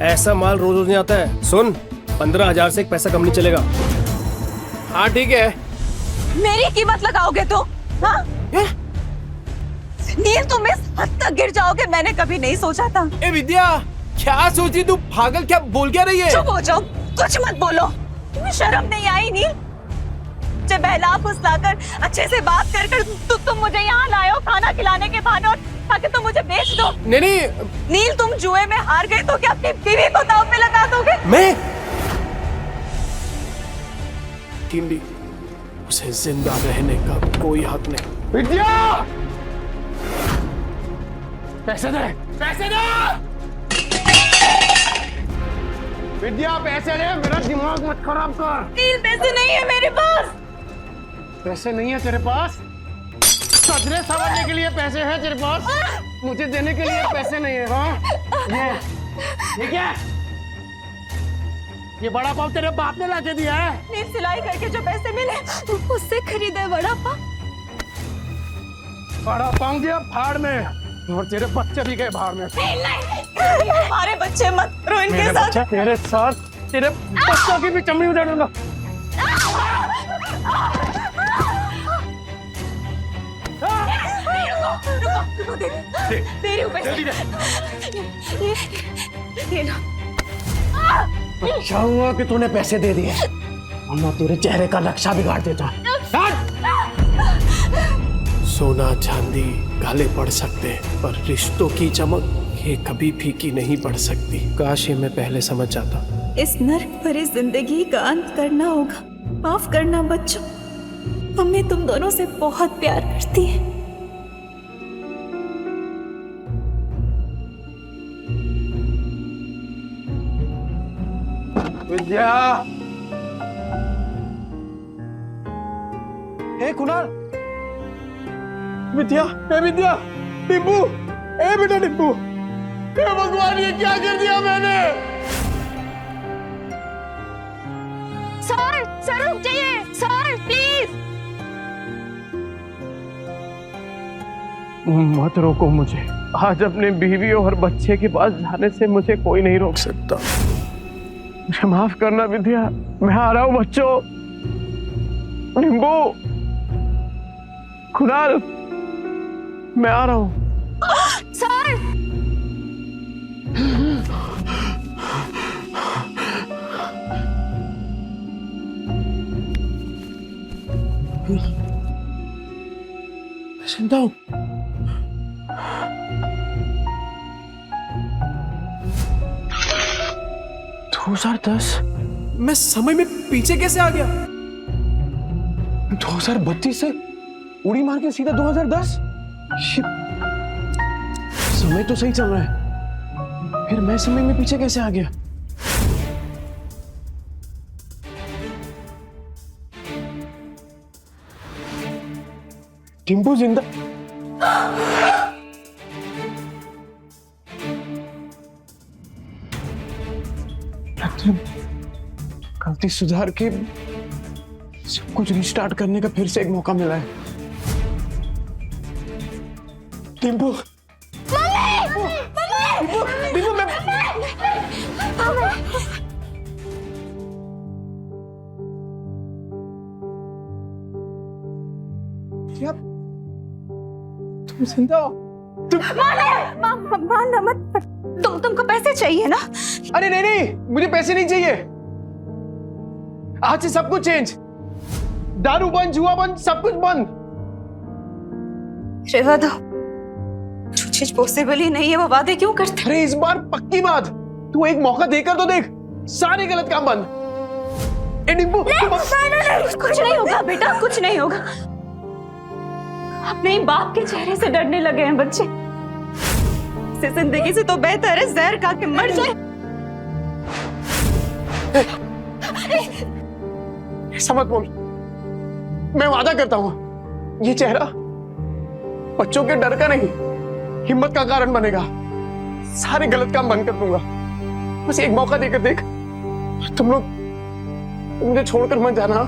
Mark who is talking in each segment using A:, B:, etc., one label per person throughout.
A: ऐसा माल रोज रोज नहीं आता है। सुन, 15,000 से एक पैसा कम नहीं चलेगा।
B: हाँ ठीक है।
C: मेरी कीमत लगाओगे तो? हाँ? नील, तुम इस हद तक गिर जाओगे मैंने कभी नहीं सोचा था।
B: ए विद्या, क्या सोची तू? पागल, क्या बोल क्या रही है?
C: चुप हो जाओ, कुछ मत बोलो। तुम्हें शर्म नहीं आई नील? जब बहला फुसलाकर अच्छे से बात कर तुम मुझे यहाँ लाए हो खाना खिलाने के बहाने, और ताकि तुम मुझे बेच दो।
B: नहीं।
C: नील, तुम जुए में हार गए तो क्या अपनी बीवी को दांव पे लगा दोगे?
B: मैं
A: टिंडी, उसे जिंदा रहने का कोई हक नहीं।
B: विद्या, पैसे दे, पैसे दे। विद्या पैसे दे, मेरा दिमाग मत खराब कर।
C: नील, पैसे नहीं है मेरे पास।
B: पैसे नहीं है तेरे पास? सजने संवरने के लिए पैसे हैं तेरे पास, मुझे देने के लिए पैसे नहीं है। हाँ, ये क्या? ये बड़ा पाव तेरे बाप ने लाके दिया है?
C: नील, सिलाई करके जो पैसे मिले उससे खरीदे बड़ा पाव।
B: बड़ा पाव दिया फाड़ में, और तेरे बच्चे भी गए भाड़ में।
C: नहीं, हमारे बच्चे मत करो इनके साथ।
B: तेरे साथ तेरे बच्चों की भी चमड़ी उतार दूंगा।
C: रुको, दे रही हूँ पैसे। ये लो।
B: अच्छा हुआ कि तूने पैसे दे दिए, वरना तेरे चेहरे का नक्शा बिगाड़ देता।
A: सोना चांदी काले पड़ सकते हैं, पर रिश्तों की चमक ये कभी फीकी नहीं पड़ सकती। काश ये मैं पहले समझ जाता।
C: इस नर्क भरी जिंदगी का अंत करना होगा। माफ करना बच्चों, मम्मी तुम दोनों से बहुत प्यार करती है।
B: विद्या, हे कुणाल, विद्या, हे विद्या, टिब्बू, ए बेटा टिब्बू, हे भगवान ये क्या कर दिया मैंने?
C: सर रुक जाइए, सर प्लीज।
B: मत रोको मुझे, आज अपने बीवी और बच्चे के पास जाने से मुझे कोई नहीं रोक सकता। मुझे माफ करना विद्या, मैं आ रहा हूँ बच्चों। टिब्बू, कुणाल, मैं आ रहा हूँ।
C: सर,
A: जिंदा हूं।
B: मैं समय में पीछे कैसे आ गया? 2032 से उड़ी मार के सीधा 2010। समय तो सही चल रहा है, फिर मैं समय में पीछे कैसे आ गया? टिम्पू जिंदा? गलती सुधार के सब कुछ रिस्टार्ट करने का फिर से एक मौका मिला है। टिम्पू, टिम्पू, मैं क्या? तुम जिंदा हो?
C: मारना मत। तुमको पैसे चाहिए ना?
B: अरे नहीं, मुझे पैसे नहीं चाहिए। आज से सब कुछ चेंज, दारू बंद, जुआ बंद, सब कुछ बंद।
C: रेवा दो, जो चीज पॉसिबल ही नहीं है वो वादे क्यों करते?
B: अरे इस बार पक्की बात, तू एक मौका देकर तो देख, सारे गलत काम बंद। टिम्पू,
C: कुछ नहीं होगा बेटा, कुछ नहीं होगा। अपने बाप के चेहरे से डरने लगे हैं बच्चे। इस जिंदगी से तो बेहतर है जहर खा के मर जाए।
B: ऐसा मत बोल, मैं वादा करता हूं, ये चेहरा बच्चों के डर का नहीं, हिम्मत का कारण बनेगा। सारे गलत काम बंद कर दूंगा, बस एक मौका देकर देख। तुम लोग मुझे छोड़कर मत जाना।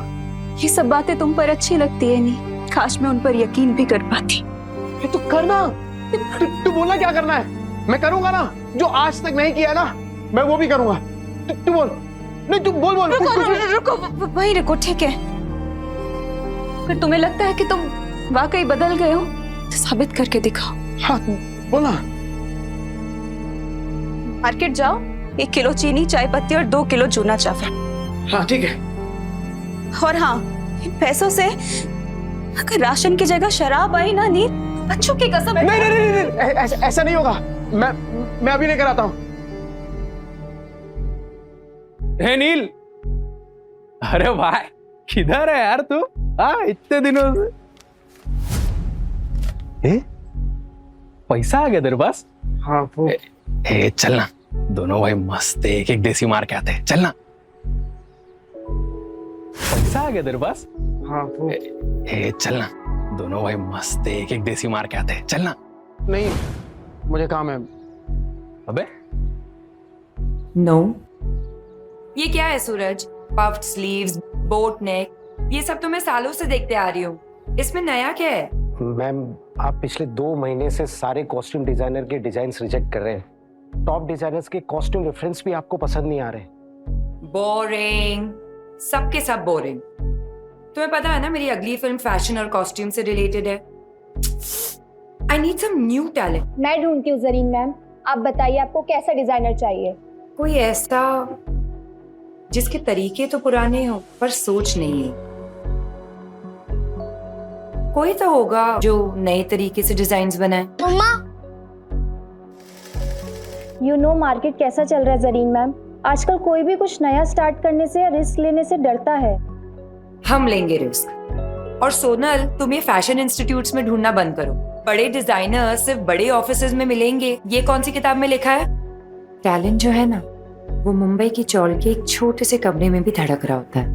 C: ये सब बातें तुम पर अच्छी लगती है नहीं, काश मैं उन पर यकीन भी कर पाती।
B: तो करना, तू बोलना क्या करना है, मैं करूंगा ना। जो आज तक नहीं किया ना, मैं वो भी करूंगा। तू बोल, नहीं तू बोल बोल।
C: रुको, वहीं रुको, ठीक है। अगर तुम्हें लगता है कि तुम वाकई बदल गए हो तो साबित करके दिखाओ।
B: हाँ बोला।
C: मार्केट जाओ, 1 किलो चीनी, चाय पत्ती और 2 किलो चूना चावल।
B: हाँ ठीक है।
C: और हाँ, इन पैसों से अगर राशन की जगह शराब आई ना नील, बच्चों की कसम।
B: नहीं नहीं नहीं, नहीं, नहीं ऐसा नहीं होगा। मैं अभी लेकर आता हूँ।
D: हे नील, अरे भाई किधर है यार तू? हाँ इतने दिनों से। पैसा आ गया तेरे पास?
B: हाँ वो
D: चलना दोनों भाई मस्त एक एक देसी मार के आते हैं, चलना। पैसा आ गया तेरे पास?
B: हाँ वो
D: चलना दोनों भाई मस्त एक एक देसी मार के आते हैं, चलना।
B: नहीं, मुझे काम है।
D: अबे
E: नो ये क्या है सूरज? पफ्ड स्लीव्स, बोट नेक, ये सब तो मैं सालों से देखते आ रही हूँ। इसमें नया क्या है?
F: मैम आप पिछले 2 महीने से सारे कॉस्ट्यूम डिजाइनर के डिजाइन्स रिजेक्ट कर रहे हैं। टॉप डिजाइनर्स के कॉस्ट्यूम रेफरेंस भी आपको पसंद नहीं आ रहे।
E: बोरिंग, सबके सब बोरिंग। तुम्हें पता है ना मेरी अगली फिल्म फैशन और कॉस्ट्यूम से रिलेटेड है। I need some new talent.
G: मैं ढूंढती हूँ जरीन मैम, आप बताइए आपको कैसा डिजाइनर चाहिए?
E: कोई ऐसा जिसके तरीके तो पुराने हो पर सोच नहीं है। कोई तो होगा जो नए तरीके से डिजाइन्स बनाए।
G: यू नो मार्केट कैसा चल रहा है जरीन मैम, आजकल कोई भी कुछ नया स्टार्ट करने से या रिस्क लेने से डरता है।
E: हम लेंगे रिस्क। और सोनल, तुम ये फैशन इंस्टीट्यूट्स में ढूंढना बंद करो। बड़े डिजाइनर सिर्फ बड़े ऑफिसेज में मिलेंगे, ये कौन सी किताब में लिखा है? टैलेंट जो है ना, वो मुंबई की चौल के एक छोटे से कमरे में भी धड़क रहा होता है।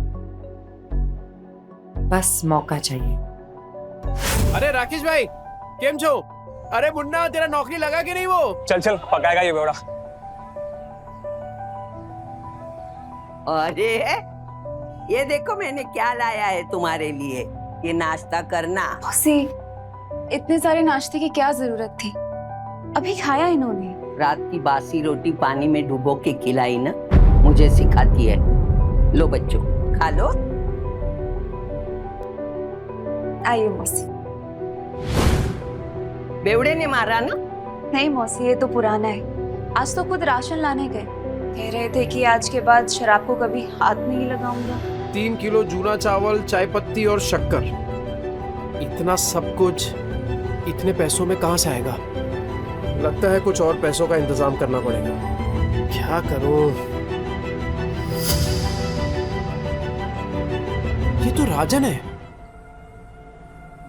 E: बस मौका चाहिए।
A: अरे राकेश भाई, केम छो? अरे मुन्ना, तेरा नौकरी लगा कि नहीं वो?
H: चल चल पकाएगा ये बेवड़ा।
I: अरे ये देखो मैंने क्या लाया है तुम्हारे लिए, ये नाश्ता करना।
J: मौसी, इतने सारे नाश्ते की क्या जरूरत थी? अभी खाया इन्होंने।
I: रात की बासी रोटी पानी में डुबो के खिलाई ना, मुझे सिखाती है। लो बच्चों खा लो।
J: आइए मौसी।
I: बेवड़े ने मारा ना?
J: नहीं मौसी, ये तो पुराना है। आज तो खुद राशन लाने गए, कह रहे थे कि आज के बाद शराब को कभी हाथ नहीं लगाऊंगा।
A: 3 किलो जूना चावल, चाय पत्ती और शक्कर, इतना सब कुछ इतने पैसों में कहाँ से आएगा? लगता है कुछ और पैसों का इंतजाम करना पड़ेगा। क्या करूं? ये तो राजन है,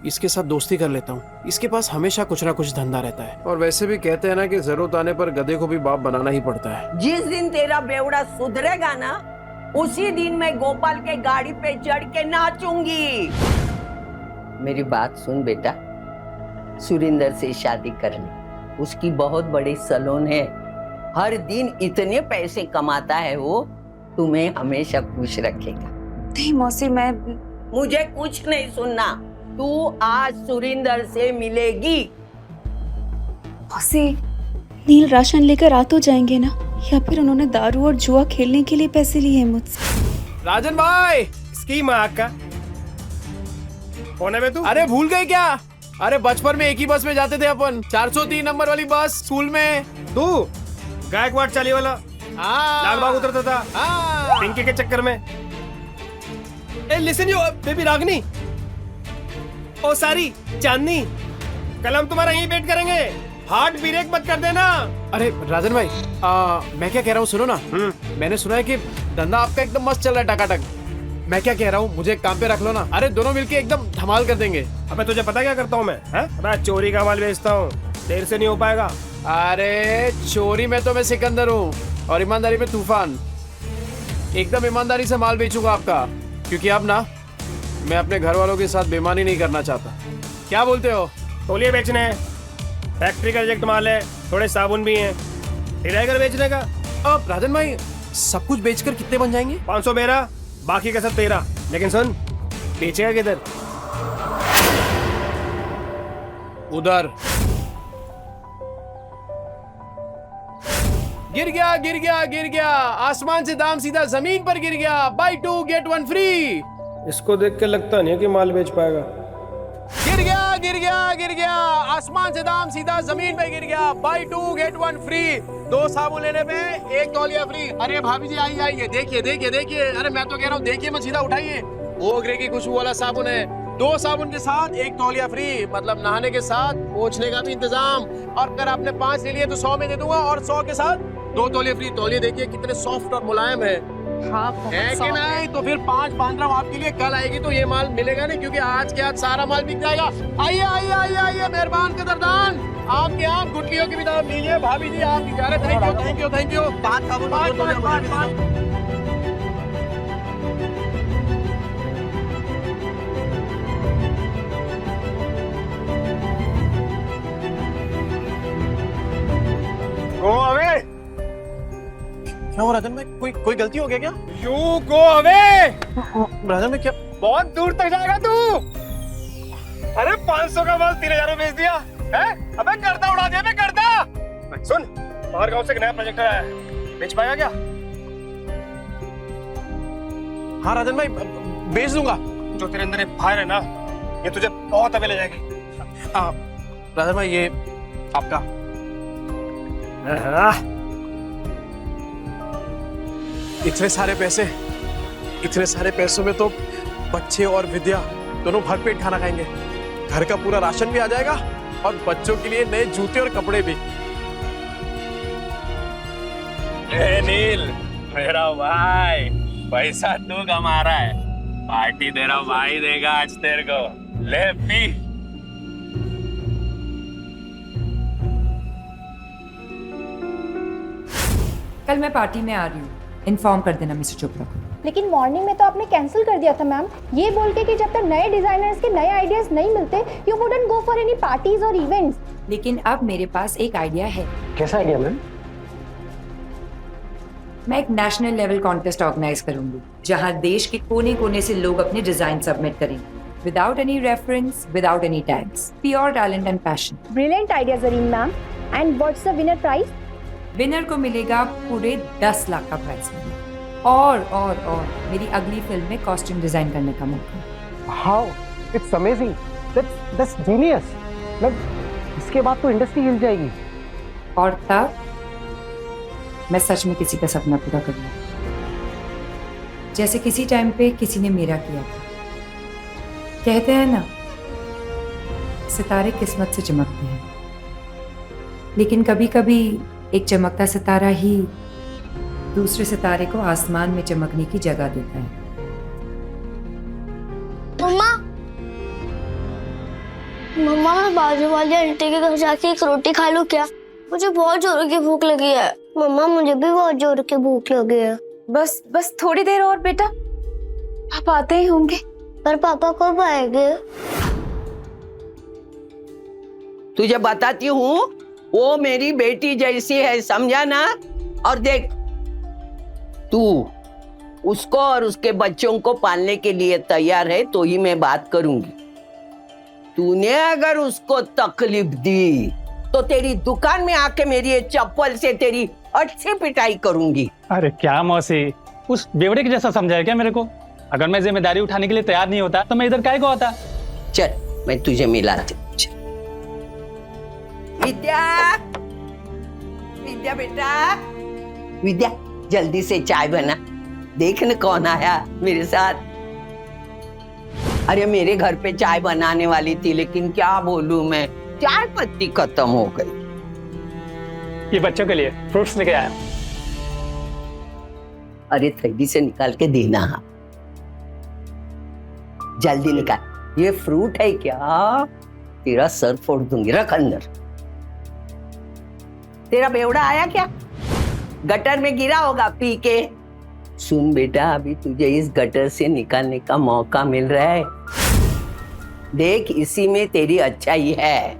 A: इसके साथ दोस्ती कर लेता हूँ। इसके पास हमेशा कुछ ना कुछ धंधा रहता है, और वैसे भी कहते हैं ना कि जरूरत आने पर गधे को भी बाप बनाना ही पड़ता है।
I: जिस दिन तेरा बेवड़ा सुधरेगा ना, उसी दिन मैं गोपाल के गाड़ी पे चढ़ के नाचूंगी। मेरी बात सुन बेटा, सुरिंदर से शादी कर ले। उसकी बहुत बड़ी सैलून है, हर दिन इतने पैसे कमाता है वो, तुम्हें हमेशा खुश रखेगा।
J: नहीं मौसी, मैं
I: मुझे कुछ नहीं सुनना, तू आज सुरिंदर से मिलेगी।
J: मौसी, नील राशन लेकर आ तो जाएंगे ना, या फिर उन्होंने दारू और जुआ खेलने के लिए पैसे लिए हैं मुझसे?
A: राजन भाई,
H: स्कीम का कौन है बे तू?
A: अरे भूल गए क्या? अरे बचपन में एक ही बस में जाते थे अपन, 403 नंबर वाली बस, स्कूल में।
H: तू गायकवाड़ चाली वाला लाल बाग उतरता था पिंकी के चक्कर में। ए लिसन यू बेबी रागनी, ओ सारी चांदनी, कल हम तुम्हारा यहीं वेट करेंगे, हार्ट ब्रेक मत कर देना।
A: अरे राजन भाई, मैं क्या कह रहा हूँ सुनो ना। मैंने सुना है कि धंधा आपका एकदम मस्त चल रहा है, टकाटक। मैं क्या कह रहा हूँ, मुझे काम पे रख लो ना। अरे दोनों मिलके एकदम धमाल कर देंगे।
H: अबे तुझे पता क्या करता हूँ मैं चोरी का माल बेचता हूँ, देर से नहीं हो पाएगा।
A: अरे चोरी में तो मैं सिकंदर हूँ, और ईमानदारी में तूफान। एकदम ईमानदारी से माल बेचूंगा आपका, क्योंकि अब ना मैं अपने घर वालों के साथ बेईमानी नहीं करना चाहता। क्या बोलते हो?
H: तौलिए बेचने हैं, फैक्ट्री का रिजेक्ट माल है, थोड़े साबुन भी हैं, हिरागर बेचने का।
A: अब राजन भाई, सब कुछ बेचकर कितने बन जाएंगे?
H: 500 मेरा, बाकी का सब तेरा। लेकिन सुन, बेचेगा किधर?
A: उधर। गिर गया गिर गया गिर गया, आसमान से दाम सीधा जमीन पर गिर गया। Buy 2 get 1 free.
H: इसको देख के लगता नहीं है कि माल बेच पाएगा।
A: गिर गया गिर गया गिर गया, आसमान से दाम सीधा जमीन पे गिर गया। Buy 2 get 1 free. 2 साबुन लेने पे 1 तौलिया फ्री। अरे भाभी जी आइए आइए, देखिए देखिए देखिए, अरे मैं तो कह रहा हूँ देखिए मत, सीधा उठाइए। ओगरे की खुशबू वाला साबुन है। 2 साबुन के साथ 1 तौलिया फ्री, मतलब नहाने के साथ पोंछने का भी इंतजाम। और अगर आपने 5 ले लिए तो 100 में दे दूंगा, और 100 के साथ 2 तौलिया फ्री। तौलिया देखिए कितने सॉफ्ट और मुलायम है।
C: हाँ
A: है कि नहीं? तो फिर 5 बांध रहा हूँ आपके लिए। कल आएगी तो ये माल मिलेगा नहीं, क्योंकि आज के आज सारा माल बिक जाएगा। आइए आइए आइए आइए, मेहरबान कदरदान, आपके यहाँ गुटलियों की भी दाम लीजिए। भाभी जी आप बेचारे, thank you thank you thank you. 5 साबुन, 5।
B: Go away. क्या हो राजन भाई, कोई गलती हो गया क्या?
H: You go away.
B: राजन भाई क्या?
H: बहुत दूर तक जाएगा तू। अरे 500 का माल 3000 में बेच दिया है? अबे गर्दा उड़ा दिया, गर्दा। सुन, बाहर गांव से एक नया प्रोजेक्ट आया है, बेच पाएगा क्या?
B: हाँ राजन भाई बेच दूंगा।
H: जो तेरे अंदर एक फायर है ना, ये तुझे बहुत आगे ले जाएगी।
B: राजन भाई ये आपका। इतने सारे पैसों में तो बच्चे और विद्या दोनों भरपेट खाना खाएंगे। घर का पूरा राशन भी आ जाएगा और बच्चों के लिए नए जूते और कपड़े भी।
D: नील मेरा भाई, पैसा तू कमा रहा है, पार्टी तेरा भाई देगा आज तेरे को। ले पी।
E: कल मैं पार्टी में आ रही हूँ, इन्फॉर्म कर देना मिस्टर चोपड़ा को।
G: लेकिन मॉर्निंग में तो आपने कैंसिल कर दिया था मैम, ये बोल के कि जब तक नए डिजाइनर्स के नए आइडियाज नहीं मिलते you wouldn't go for any parties और इवेंट्स।
E: लेकिन अब मेरे पास एक आइडिया है।
F: कैसा आइडिया मैम?
E: मैं एक नेशनल लेवल कॉन्टेस्ट ऑर्गेनाइज करूंगी, जहां देश के कोने कोने से लोग अपने डिजाइन सबमिट करेंगे, without any reference, without any tags, pure talent and passion.
G: Brilliant idea Zareen ma'am. And what's the winner prize?
E: Winner को मिलेगा पूरे 10 लाख का प्राइज मनी, और मेरी अगली फिल्म में कॉस्ट्यूम डिजाइन करने का मौका।
F: How it's amazing, that's genius. मतलब इसके बाद तो इंडस्ट्री हिल जाएगी।
E: और तब मैं सच में किसी का सपना पूरा करूंगा, जैसे किसी टाइम पे किसी ने मेरा किया था। कहते हैं ना, सितारे किस्मत से चमकते हैं, लेकिन कभी कभी एक चमकता सितारा ही दूसरे सितारे को आसमान में चमकने की जगह देता है।
K: मम्मा, मैं बाजू वाली आंटी के घर जाके एक रोटी खा लूं क्या? मुझे बहुत जोरों की भूख लगी है। मम्मा मुझे भी बहुत जोरों की भूख लगी है।
J: बस थोड़ी देर और बेटा, पापा आते ही होंगे।
K: पर पापा कब आएंगे?
I: तुझे बताती हूँ, वो मेरी बेटी जैसी है, समझा ना? और देख, तू उसको और उसके बच्चों को पालने के लिए तैयार है तो ही मैं बात करूंगी। तूने अगर उसको तकलीफ दी तो तेरी दुकान में आके मेरी ये चप्पल से तेरी अच्छी पिटाई करूंगी।
L: अरे क्या मौसी, उस बेवड़े के जैसा समझाया क्या मेरे को? अगर मैं जिम्मेदारी उठाने के लिए तैयार नहीं होता तो मैं इधर काहे को आता?
I: चल मैं तुझे मिलाती हूँ। विद्या, विद्या बेटा, विद्या जल्दी से चाय बना। देख न कौन आया मेरे साथ। अरे मेरे घर पे चाय बनाने वाली थी, लेकिन क्या बोलूं मैं, चाय पत्ती खत्म हो गई।
L: ये बच्चों के लिए फ्रूट्स लेके आया।
I: अरे थैली से निकाल के देना, जल्दी निकाल। ये फ्रूट है क्या? तेरा सर फोड़ दूंगी, रख अंदर। तेरा बेवड़ा आया क्या? गटर में गिरा होगा पी के। सुन बेटा, अभी तुझे इस गटर से निकालने का मौका मिल रहा है। देख, इसी में तेरी अच्छाई है।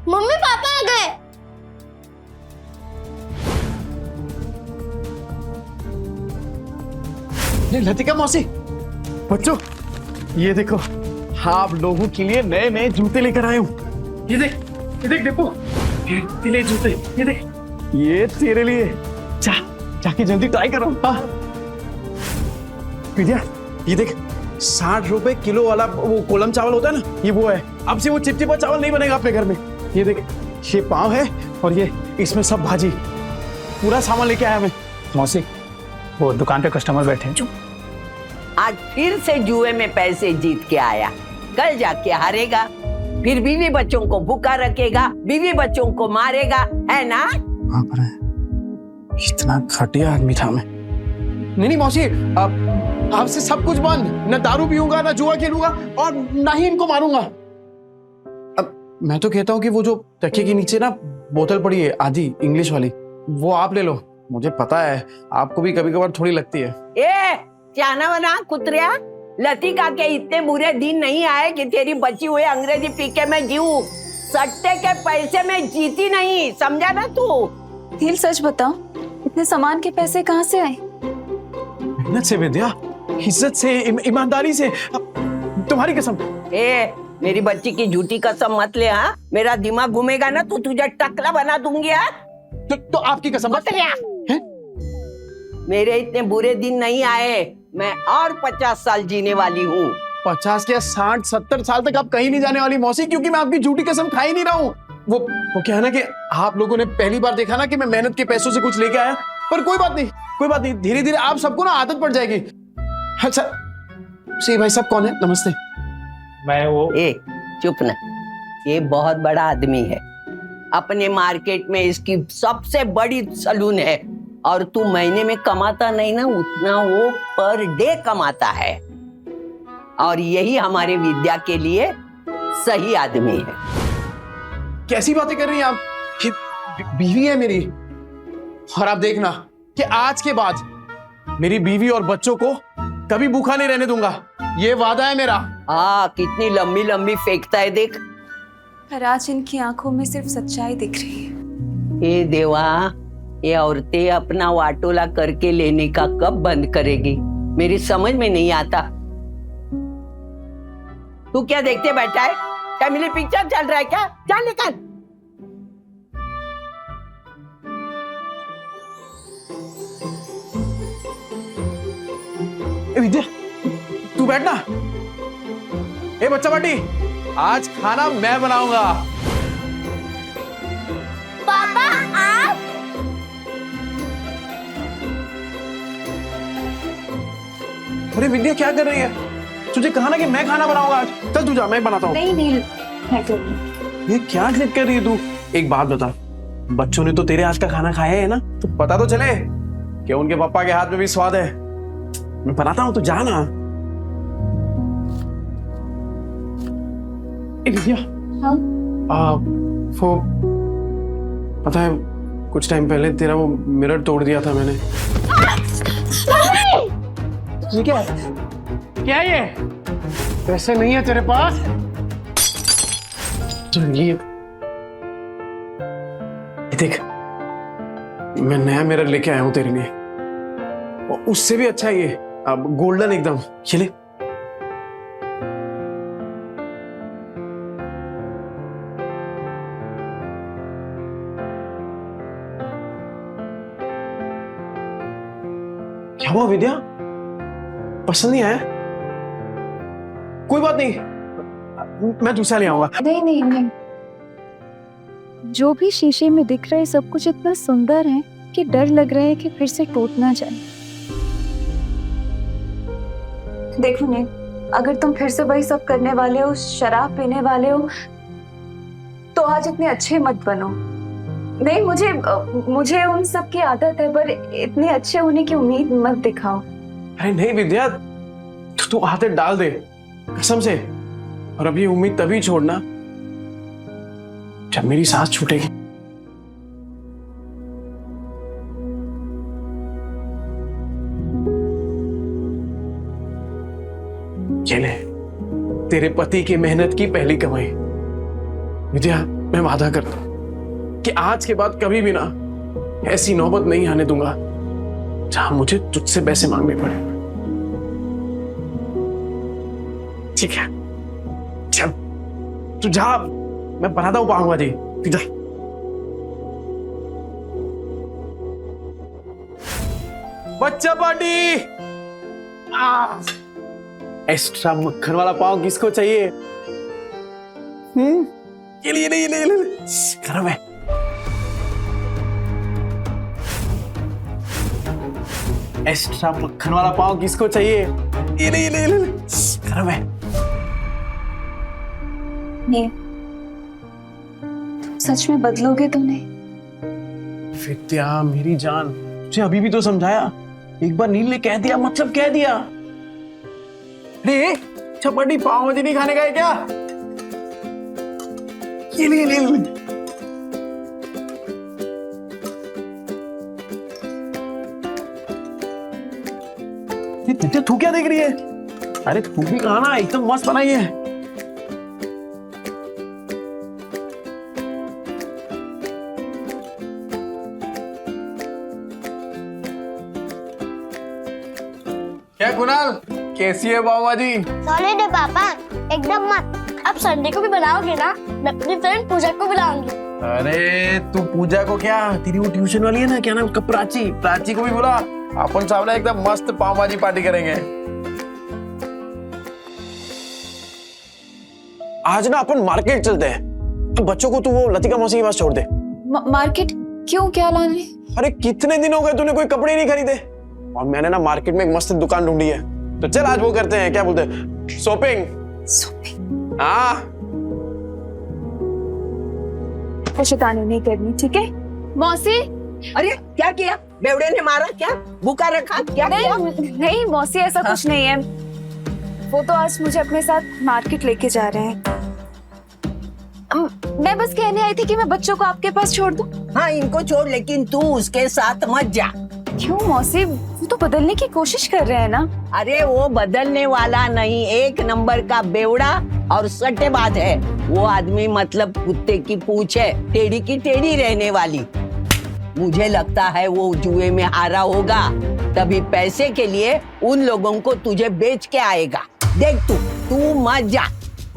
K: मम्मी पापा आ गए।
B: लतिका मौसी, बच्चों ये देखो, आप लोगों के लिए नए नए जूते लेकर आए हूँ। ये देख देखो, ये ले जूते, ये देख, ये तेरे लिए। जाके जल्दी ट्राई करो। हाँ विद्या, ये देख 60 रुपए किलो वाला वो कोलम चावल होता है ना, ये वो है। अब से वो चिपचिपा चावल नहीं बनेगा अपने घर में। ये देख, ये पाव है और ये इसमें सब भाजी, पूरा सामान लेके आया मैं।
L: मौसी, वो दुकान पे कस्टमर बैठे हैं।
I: आज फिर से जुए में पैसे जीत के आया, कल जाके हारेगा, फिर बीवी बच्चों को भूखा रखेगा, बीवी बच्चों को मारेगा, है ना?
B: हाँ पर इतना घटिया आदमी था मैं। नहीं मौसी, अब से सब कुछ बंद, न दारू पीऊंगा, न जुआ खेलूंगा और ना ही इनको मारूंगा। अब मैं तो कहता हूँ कि वो जो तकिए के नीचे ना बोतल पड़ी है आधी इंग्लिश वाली, वो आप ले लो। मुझे पता है आपको भी कभी कभार थोड़ी लगती है।
I: जाना वना कुतरिया, लतिका के इतने बुरे दिन नहीं आए कि तेरी बची हुई अंग्रेजी पी के मैं जीऊं। सट्टे के पैसे में जीती नहीं, समझा ना तू?
J: नील सच बताओ, इतने सामान के पैसे कहाँ से आए?
B: मेहनत से विद्या, इज्जत से, ईमानदारी से। तुम्हारी कसम।
I: मेरी बच्ची की झूठी कसम मत ले। हाँ, मेरा दिमाग घूमेगा ना तो तुझे टकला बना दूंगी।
B: तो आपकी कसम मत ले।
I: मेरे इतने बुरे दिन नहीं आए, मैं और 50 साल जीने वाली हूँ।
B: 50 क्या 60-70 साल तक आप कहीं नहीं जाने वाली मौसी, क्योंकि मैं आपकी झूठी कसम खा ही नहीं रहा हूँ। वो क्या है ना कि आप लोगों ने पहली बार देखा ना कि मैं मेहनत के पैसों से कुछ लेके आया, पर कोई बात नहीं, धीरे धीरे आप सबको ना आदत पड़ जाएगी। अच्छा सी भाई साहब कौन है? नमस्ते।
L: मैं वो
I: चुप ना, ये बहुत बड़ा आदमी है, अपने मार्केट में इसकी सबसे बड़ी सलून है, और तू महीने में कमाता नहीं ना उतना वो पर डे कमाता है, और यही हमारे विद्या के लिए सही आदमी है।
B: कैसी बातें कर रही हैं आप? बीवी है मेरी, और आप देखना कि आज के बाद मेरी बीवी और बच्चों को कभी भूखा नहीं रहने दूंगा, ये वादा है मेरा।
I: कितनी लंबी लंबी फेंकता है देख।
J: पर आज इनकी आंखों में सिर्फ सच्चाई दिख रही है।
I: ए देवा, ये औरतें अपना वाटोला करके लेने का कब बंद करेगी, मेरी समझ में नहीं आता। तू क्या देखते बैठा है? फैमिली पिक्चर चल रहा है क्या? चल निकल।
B: विद्या तू बैठना। ए बच्चा पार्टी, आज खाना मैं बनाऊंगा।
K: पापा आप?
B: अरे विद्या क्या कर रही है? तुझे कहा ना कि मैं खाना बनाऊंगा आज। चल तू जा, मैं बनाता हूँ।
J: नहीं नील, मैं करूँगी।
B: ये क्या जिद कर रही है तू? एक बात बता, बच्चों ने तो तेरे हाथ का खाना खाया है ना, तो पता तो चले कि उनके पापा के हाथ में भी स्वाद है। मैं बनाता हूँ, तो जा ना। विद्या,
J: हाँ?
B: वो पता है कुछ टाइम पहले तेरा वो मिरर तोड़ दिया था मैंने। ये क्या है? क्या ये? पैसे नहीं है तेरे पास? तो ये देख, मैं नया मिरर लेके आया हूं तेरे लिए, और उससे भी अच्छा ये, अब गोल्डन एकदम। ये ले। क्या हुआ विद्या? पसंद नहीं आया? कोई बात नहीं, मैं दूसरा ले आऊंगा।
J: नहीं, जो भी शीशे में दिख रहा है सब कुछ इतना सुंदर है कि डर लग रहा है कि फिर से टूट ना जाए। देखो नील, अगर तुम फिर से वही सब करने वाले हो, शराब पीने वाले हो, तो आज इतने अच्छे मत बनो। नहीं, मुझे उन सब की आदत है, पर इतने अच्छे होने की उम्मीद मत दिखाओ।
B: अरे नहीं विद्या, तू आदत डाल दे कसम से, और अब ये उम्मीद तभी छोड़ना जब मेरी सांस छूटेगी। ये ले, तेरे पति की मेहनत की पहली कमाई। विद्या, मैं वादा करता हूं कि आज के बाद कभी भी ना ऐसी नौबत नहीं आने दूंगा जहां मुझे तुझसे पैसे मांगने पड़े। ठीक है, चल तू जा, मैं बनाता हूँ पाव भाजी, तू जा। बच्चा पार्टी। एक्स्ट्रा मक्खन वाला पाव किसको चाहिए? ये ले, ये ले, गरम है। एक्स्ट्रा मक्खन वाला पाव किसको चाहिए? ये ले, गरम है।
J: नहीं, तुम सच में बदलोगे तो नहीं?
B: विद्या मेरी जान, तुझे अभी भी तो समझाया। एक बार नील ने कह दिया मतलब कह दिया। अरे चपाटी पाव भाजी नहीं खाने का है क्या? ये ले, विद्या तू क्या देख रही है? अरे तू भी कहा ना, एकदम मस्त बनाई है। क्या कुणाल, कैसी है पाव भाजी?
K: सॉलिड है पापा, एकदम मस्त। अब संडे को भी बनाओगे ना? मैं अपनी फ्रेंड पूजा को बुलाऊंगी।
B: अरे तू पूजा को क्या, तेरी वो ट्यूशन वाली है ना, क्या नाम उसका, प्राची को भी बुला। अपन सामने एकदम मस्त पाव भाजी पार्टी करेंगे। आज ना अपन मार्केट चलते हैं। तो बच्चों को तू वो लतिका मौसी के पास छोड़ दे।
J: मार्केट क्यों, क्या लाने?
B: अरे कितने दिन हो गए तूने कोई कपड़े नहीं खरीदे, और मैंने ना मार्केट में एक मस्त दुकान ढूंढी है। तो चल आज वो करते हैं, क्या बोलते हैं, शॉपिंग। हाँ
J: शैतानी नहीं करनी, ठीक है? मौसी।
I: अरे क्या किया? बेवड़े ने मारा क्या? भूखा रखा क्या?
J: नहीं मौसी, ऐसा कुछ नहीं है। वो तो आज मुझे अपने साथ मार्केट लेके जा रहे हैं। मैं बस कहने आई थी कि मैं बच्चों को आपके पास छोड़ दूं।
I: हाँ इनको छोड़, लेकिन तू उसके साथ मत जा।
J: क्यों मौसी, वो तो बदलने की कोशिश कर रहे हैं ना।
I: अरे वो बदलने वाला नहीं, एक नंबर का बेवड़ा और सट्टेबाज है वो आदमी। मतलब कुत्ते की पूंछ है, टेढ़ी की टेढ़ी रहने वाली। मुझे लगता है वो जुए में हारा होगा, तभी पैसे के लिए उन लोगों को तुझे बेच के आएगा। देख तू मत जा।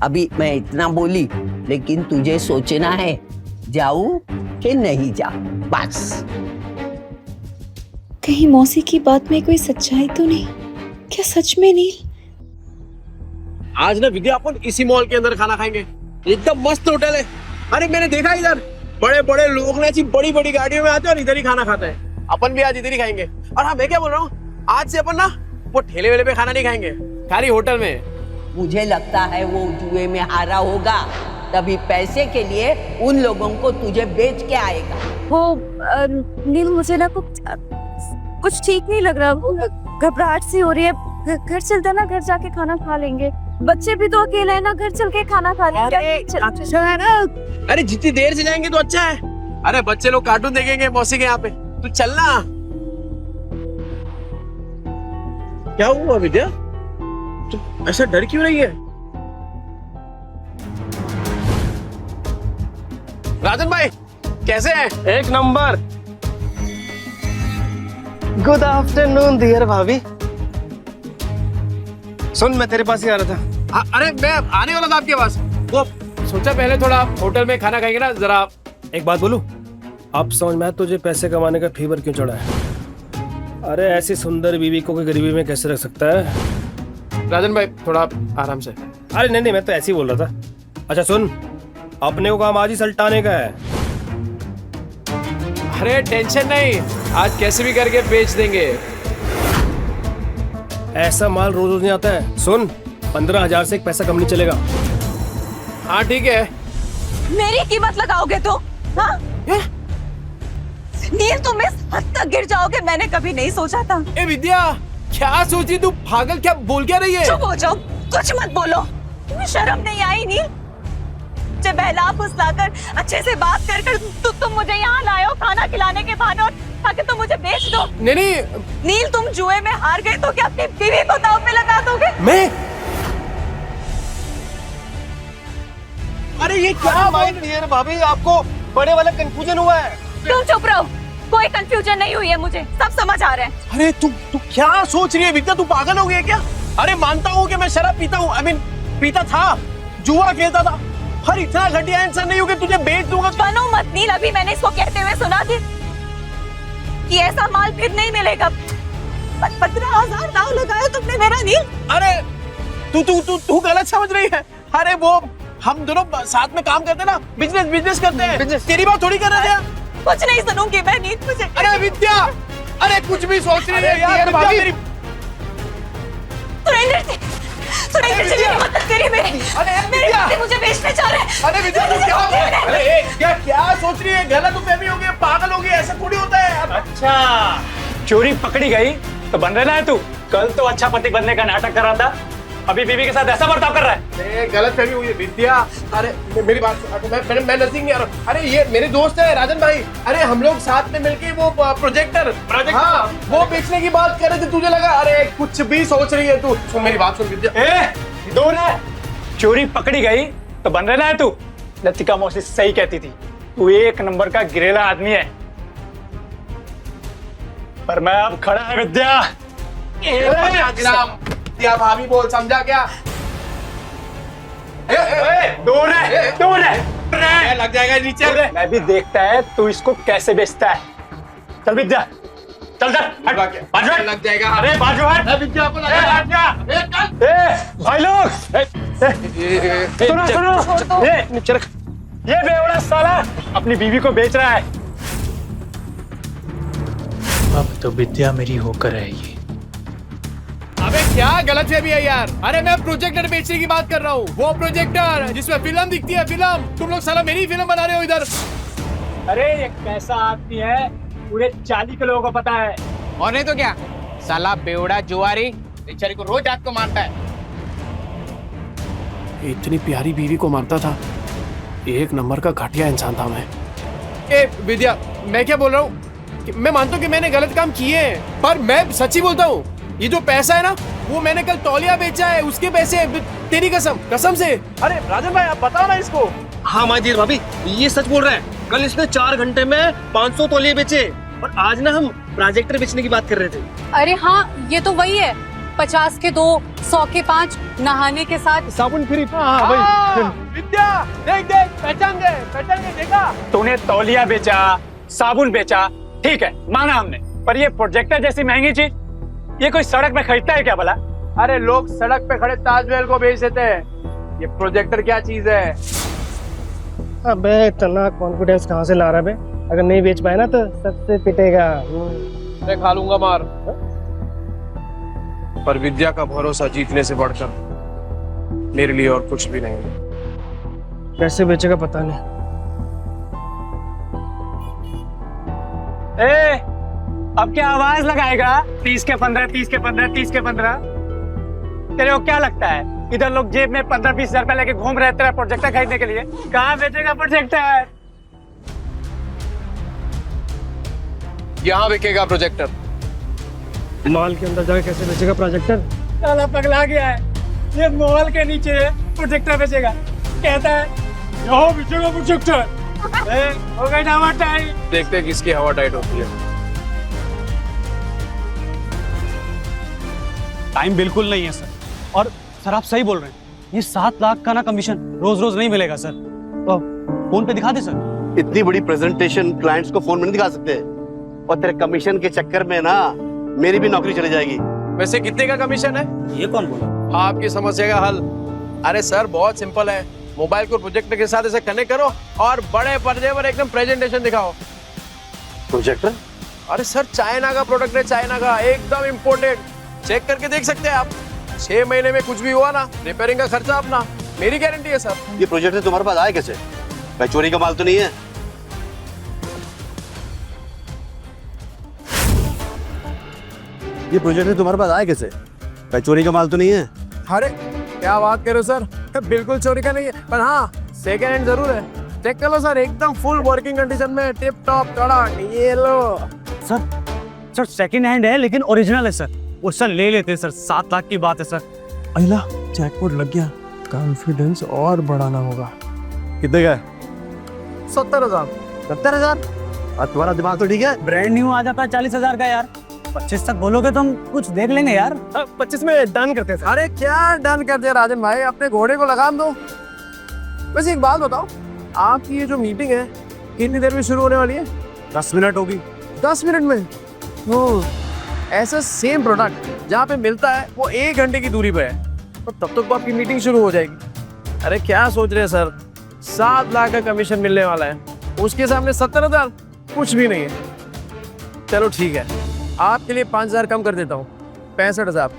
I: अभी मैं इतना बोली, लेकिन तुझे सोचना है जाऊं कि नहीं जाऊं, बस।
J: कहीं मौसी की बात में कोई सच्चाई तो नहीं? क्या सच में नील?
B: आज ना विद्या अपन इसी मॉल के अंदर खाना खाएंगे, एकदम मस्त होटल है। अरे मैंने देखा इधर बड़े बड़े लोग ना ऐसी बड़ी बड़ी गाड़ियों में आते हैं और इधर ही खाना खाते हैं। अपन भी आज इधर ही खाएंगे। और हाँ मैं क्या बोल रहा हूँ, आज से अपन ना वो ठेले वेले पे खाना नहीं खाएंगे, खाली होटल में।
I: मुझे लगता है वो जुए में हारा होगा, तभी पैसे के लिए उन लोगों को तुझे बेच के आएगा।
J: वो नील, मुझे ना कुछ ठीक नहीं लग रहा। घबराहट सी हो रही है। घर चलते ना, घर जाके खाना खा लेंगे। बच्चे भी तो अकेले हैं ना, घर चल के खाना खा लेंगे। अच्छा है ना?
B: अरे जितनी देर से जाएंगे तो अच्छा है। अरे बच्चे लोग कार्टून देखेंगे मौसी के यहाँ पे, तू चलना। क्या हुआ विद्या, तू ऐसा डर क्यों रही है? राजन भाई कैसे हैं?
H: एक नंबर। गुड आफ्टरनून डियर भाभी। सुन, मैं तेरे पास ही आ रहा था।
B: अरे मैं आने वाला था आपके पास।
A: वो सोचा पहले थोड़ा होटल में खाना खाएंगे ना जरा।
H: एक बात बोलूं, अब समझ में आया तुझे पैसे कमाने का फीवर क्यों चढ़ा है। अरे ऐसी सुंदर बीवी को कोई गरीबी में कैसे रख सकता है?
A: राजन भाई थोड़ा आराम से।
H: अरे नहीं, मैं तो ऐसे ही बोल रहा था। अच्छा सुन, अपने को काम आज ही सल्टाने का है।
A: अरे टेंशन नहीं, आज कैसे भी करके बेच देंगे।
H: ऐसा माल रोज रोज नहीं आता है। सुन, 15,000 से एक पैसा कम नहीं चलेगा।
A: हाँ ठीक है।
C: मेरी कीमत लगाओगे तो? हाँ? नील तुम इस हद तक गिर जाओगे मैंने कभी नहीं सोचा था।
A: ए विद्या, क्या सोची तू? पागल, क्या बोल क्या रही है?
C: चुप हो जाओ, कुछ मत बोलो। तुम्हें शर्म नहीं आई नील? मुझे बहला फुसलाकर अच्छे से बात कर तुम मुझे यहाँ लाए हो खाना खिलाने के बहाने, और ताकि तुम मुझे बेच दो।
A: नहीं
C: नील, तुम जुए में हार गए तो क्या अपनी बीवी को दांव पे लगा दोगे?
B: मैं? अरे ये क्या
H: भाभी, आपको बड़े वाला कंफ्यूजन हुआ है।
C: तुम चुप रहो, कोई कंफ्यूजन नहीं हुई है, मुझे सब समझ आ रहा है।
B: अरे तू क्या सोच रही है विद्या, तू पागल हो गई है क्या? अरे मानता हूँ कि मैं शराब पीता हूँ, पीता था, जुआ खेलता था, हर इतना घटिया इंसान नहीं हूँ कि तुझे बेच दूंगा।
C: बनो मत नील, अभी मैंने इसको कहते हुए सुना कि ऐसा माल फिर नहीं मिलेगा। 15,000 दाव लगाया तुमने मेरा नील।
B: अरे तू तू तू तू गलत समझ रही है। अरे वो हम दोनों साथ में काम करते हैं ना, बिजनेस करते हैं। तेरी बात थोड़ी कर रहे हैं।
C: कुछ नहीं सुनूंगी मैं नील, मुझे।
B: अरे विद्या, अरे कुछ भी सोच रही है यार विद्या मेरी।
C: सुरेंद्र जी मेरी मदद करिए मेरी।
B: अरे
C: मेरे पति मुझे बेचने जा रहे हैं।
B: अरे विद्या तू क्या, अरे क्या सोच रही है? गलत फहमी हो गई, पागल हो गई, ऐसा थोड़ी होता है।
L: अच्छा, चोरी पकड़ी गई तो बन रहा है तू। कल तो अच्छा पति बनने का नाटक कर रहा था, अभी बीवी के साथ ऐसा बर्ताव कर रहा है।
B: गलत फहमी हुई है विद्या। अरे मेरी बात, मैं नजदीक नहीं आ रहा। अरे ये मेरे दोस्त है राजन भाई। अरे हम लोग साथ में मिलके वो प्रोजेक्टर, हाँ, वो बेचने की बात कर रहे थे। तुझे लगा अरे कुछ भी सोच रही है तू। सुन मेरी बात सुन विद्या।
L: दूर है, चोरी पकड़ी गई तो बन रहा है तू। लतिका मौसी सही कहती थी, तू एक नंबर का गिरेला आदमी है। पर मैं अब खड़ा है विद्या।
B: विद्या भाभी बोल, समझा क्या?
L: दूर है,
B: लग जाएगा नीचे।
L: मैं भी देखता है तू इसको कैसे बेचता है। चल विद्या, चल बाजू हट।
B: लग जाएगा।
L: अरे बाजू हट।
B: विद्या को लगा।
L: भाई लोग सुनो, ये बेवड़ा साला अपनी बीवी को बेच रहा है।
M: अब तो विद्या मेरी होकर रहेगी।
A: अबे क्या गलत फहमी है यार? अरे मैं प्रोजेक्टर बेचने की बात कर रहा हूँ। वो प्रोजेक्टर जिसमें फिल्म दिखती है, फिल्म। तुम लोग साला मेरी फिल्म बना रहे हो इधर।
L: अरे ये कैसा आदमी है, पूरे 40 के लोगों को पता है।
B: और नहीं तो क्या, साला बेवड़ा जुआरी बेचारी को रोज रात को मारता है।
A: इतनी प्यारी बीवी को मारता था। एक नंबर का घटिया इंसान था मैं। विद्या, मैं क्या बोल रहा हूँ कि मैं मानता हूँ कि मैंने गलत काम किए हैं, पर मैं सच्ची बोलता हूँ। ये जो पैसा है ना, वो मैंने कल तौलिया बेचा है, उसके पैसे। तेरी कसम से।
B: अरे राजन भाई आप बताओ ना इसको। हाँ माजी भाभी, ये सच बोल रहे हैं। कल इसने 4 घंटे में 500 तौलिए बेचे, और आज ना हम प्रोजेक्टर बेचने की बात कर रहे थे।
N: अरे हाँ, ये तो वही है। 50 के 2, 100 के 5, नहाने के साथ
B: साबुन फ्री। विद्या देख पहचान गए देखा।
L: तूने तौलिया बेचा, साबुन बेचा, ठीक है माना हमने, पर ये प्रोजेक्टर जैसी महंगी चीज ये कोई सड़क पे खरीदता है क्या भला?
B: अरे लोग सड़क पे खड़े ताजमहल को बेच देते हैं, ये प्रोजेक्टर क्या चीज है?
H: अबे इतना कॉन्फिडेंस कहाँ से ला रहा है? अगर नहीं बेच पाए ना तो सबसे पिटेगा।
B: मैं खा लूंगा मार। पर विद्या का भरोसा जीतने से बढ़कर मेरे लिए और कुछ भी नहीं।
H: कैसे बेचेगा पता नहीं।
L: अब क्या आवाज लगाएगा? 30 के 15, 30 के 15, 30 के 15। तेरे को क्या लगता है इधर लोग जेब में 15-20 हजार रुपए लेके घूम रहे तेरा प्रोजेक्टर खरीदने के लिए? कहाँ बेचेगा प्रोजेक्टर?
B: यहाँ बिकेगा प्रोजेक्टर।
H: मॉल के अंदर जाके कैसे बेचेगा प्रोजेक्टर?
L: साला पगला गया है, ये मॉल के नीचे प्रोजेक्टर बेचेगा, कहता है यहाँ बेचेगा प्रोजेक्टर। हो गई ना हवा टाइट।
B: देखते हैं किसकी हवा टाइट होती है।
M: टाइम बिल्कुल नहीं है सर। और सर आप सही बोल रहे हैं, ये 7 लाख का ना कमीशन रोज रोज नहीं मिलेगा सर। तो फोन पे दिखा दे सर।
O: इतनी बड़ी प्रेजेंटेशन क्लाइंट्स को फोन में नहीं दिखा सकते, और तेरे कमीशन के चक्कर में ना मेरी भी नौकरी चली जाएगी।
B: वैसे कितने का कमीशन है?
M: ये कौन बोला?
B: आपकी समस्या का हल। अरे सर बहुत सिंपल है, मोबाइल को प्रोजेक्टर के साथ ऐसे कनेक्ट करो और बड़े पर्दे पर एकदम प्रेजेंटेशन दिखाओ।
O: प्रोजेक्टर?
B: अरे सर चाइना का प्रोडक्ट है, चाइना का, एकदम इम्पोर्टेड। चेक करके देख सकते हैं आप। 6 महीने में कुछ भी हुआ ना, रिपेयरिंग का खर्चा अपना, मेरी गारंटी है सर।
O: ये प्रोजेक्टर तुम्हारे पास आया कैसे? भाई चोरी का माल तो नहीं है? ये प्रोजेक्टर तुम्हारे पास आया कैसे? भाई चोरी का माल तो नहीं है?
B: अरे क्या बात कर रहे हो सर, बिल्कुल चोरी का नहीं है, पर हाँ सेकेंड हैंड जरूर है। चेक कर लो सर, एकदम फुल वर्किंग कंडीशन में, टिप टॉप कड़क। ये लो
M: सर सेकंड हैंड है लेकिन ओरिजिनल है सर। वो सर ले लेते हैं सर, 7 लाख की बात है सर।
B: अल्ला जैकपॉट लग गया, कॉन्फिडेंस और बढ़ाना होगा।
O: कितने का?
B: 70,000।
O: 70,000? तुम्हारा दिमाग तो ठीक है?
M: ब्रांड न्यू आ जाता है 40,000 का यार। 25 तक बोलोगे तो हम कुछ देख लेंगे यार।
H: 25 में डन करते हैं।
B: अरे क्या डन कर दिया राजन भाई, अपने घोड़े को लगाम दो।
A: वैसे एक बात बताओ, आपकी ये जो मीटिंग है कितनी देर में शुरू होने वाली है?
F: 10 मिनट होगी।
A: 10 मिनट में? ओह, ऐसा सेम प्रोडक्ट जहाँ पे मिलता है वो 1 घंटे की दूरी पे है, और तब तक तो आपकी मीटिंग शुरू हो जाएगी। अरे क्या सोच रहे हैं सर, 7 लाख का कमीशन मिलने वाला है, उसके सामने 70,000 कुछ भी नहीं है। चलो ठीक है, आपके लिए 5,000 कम कर देता हूँ, 65,000।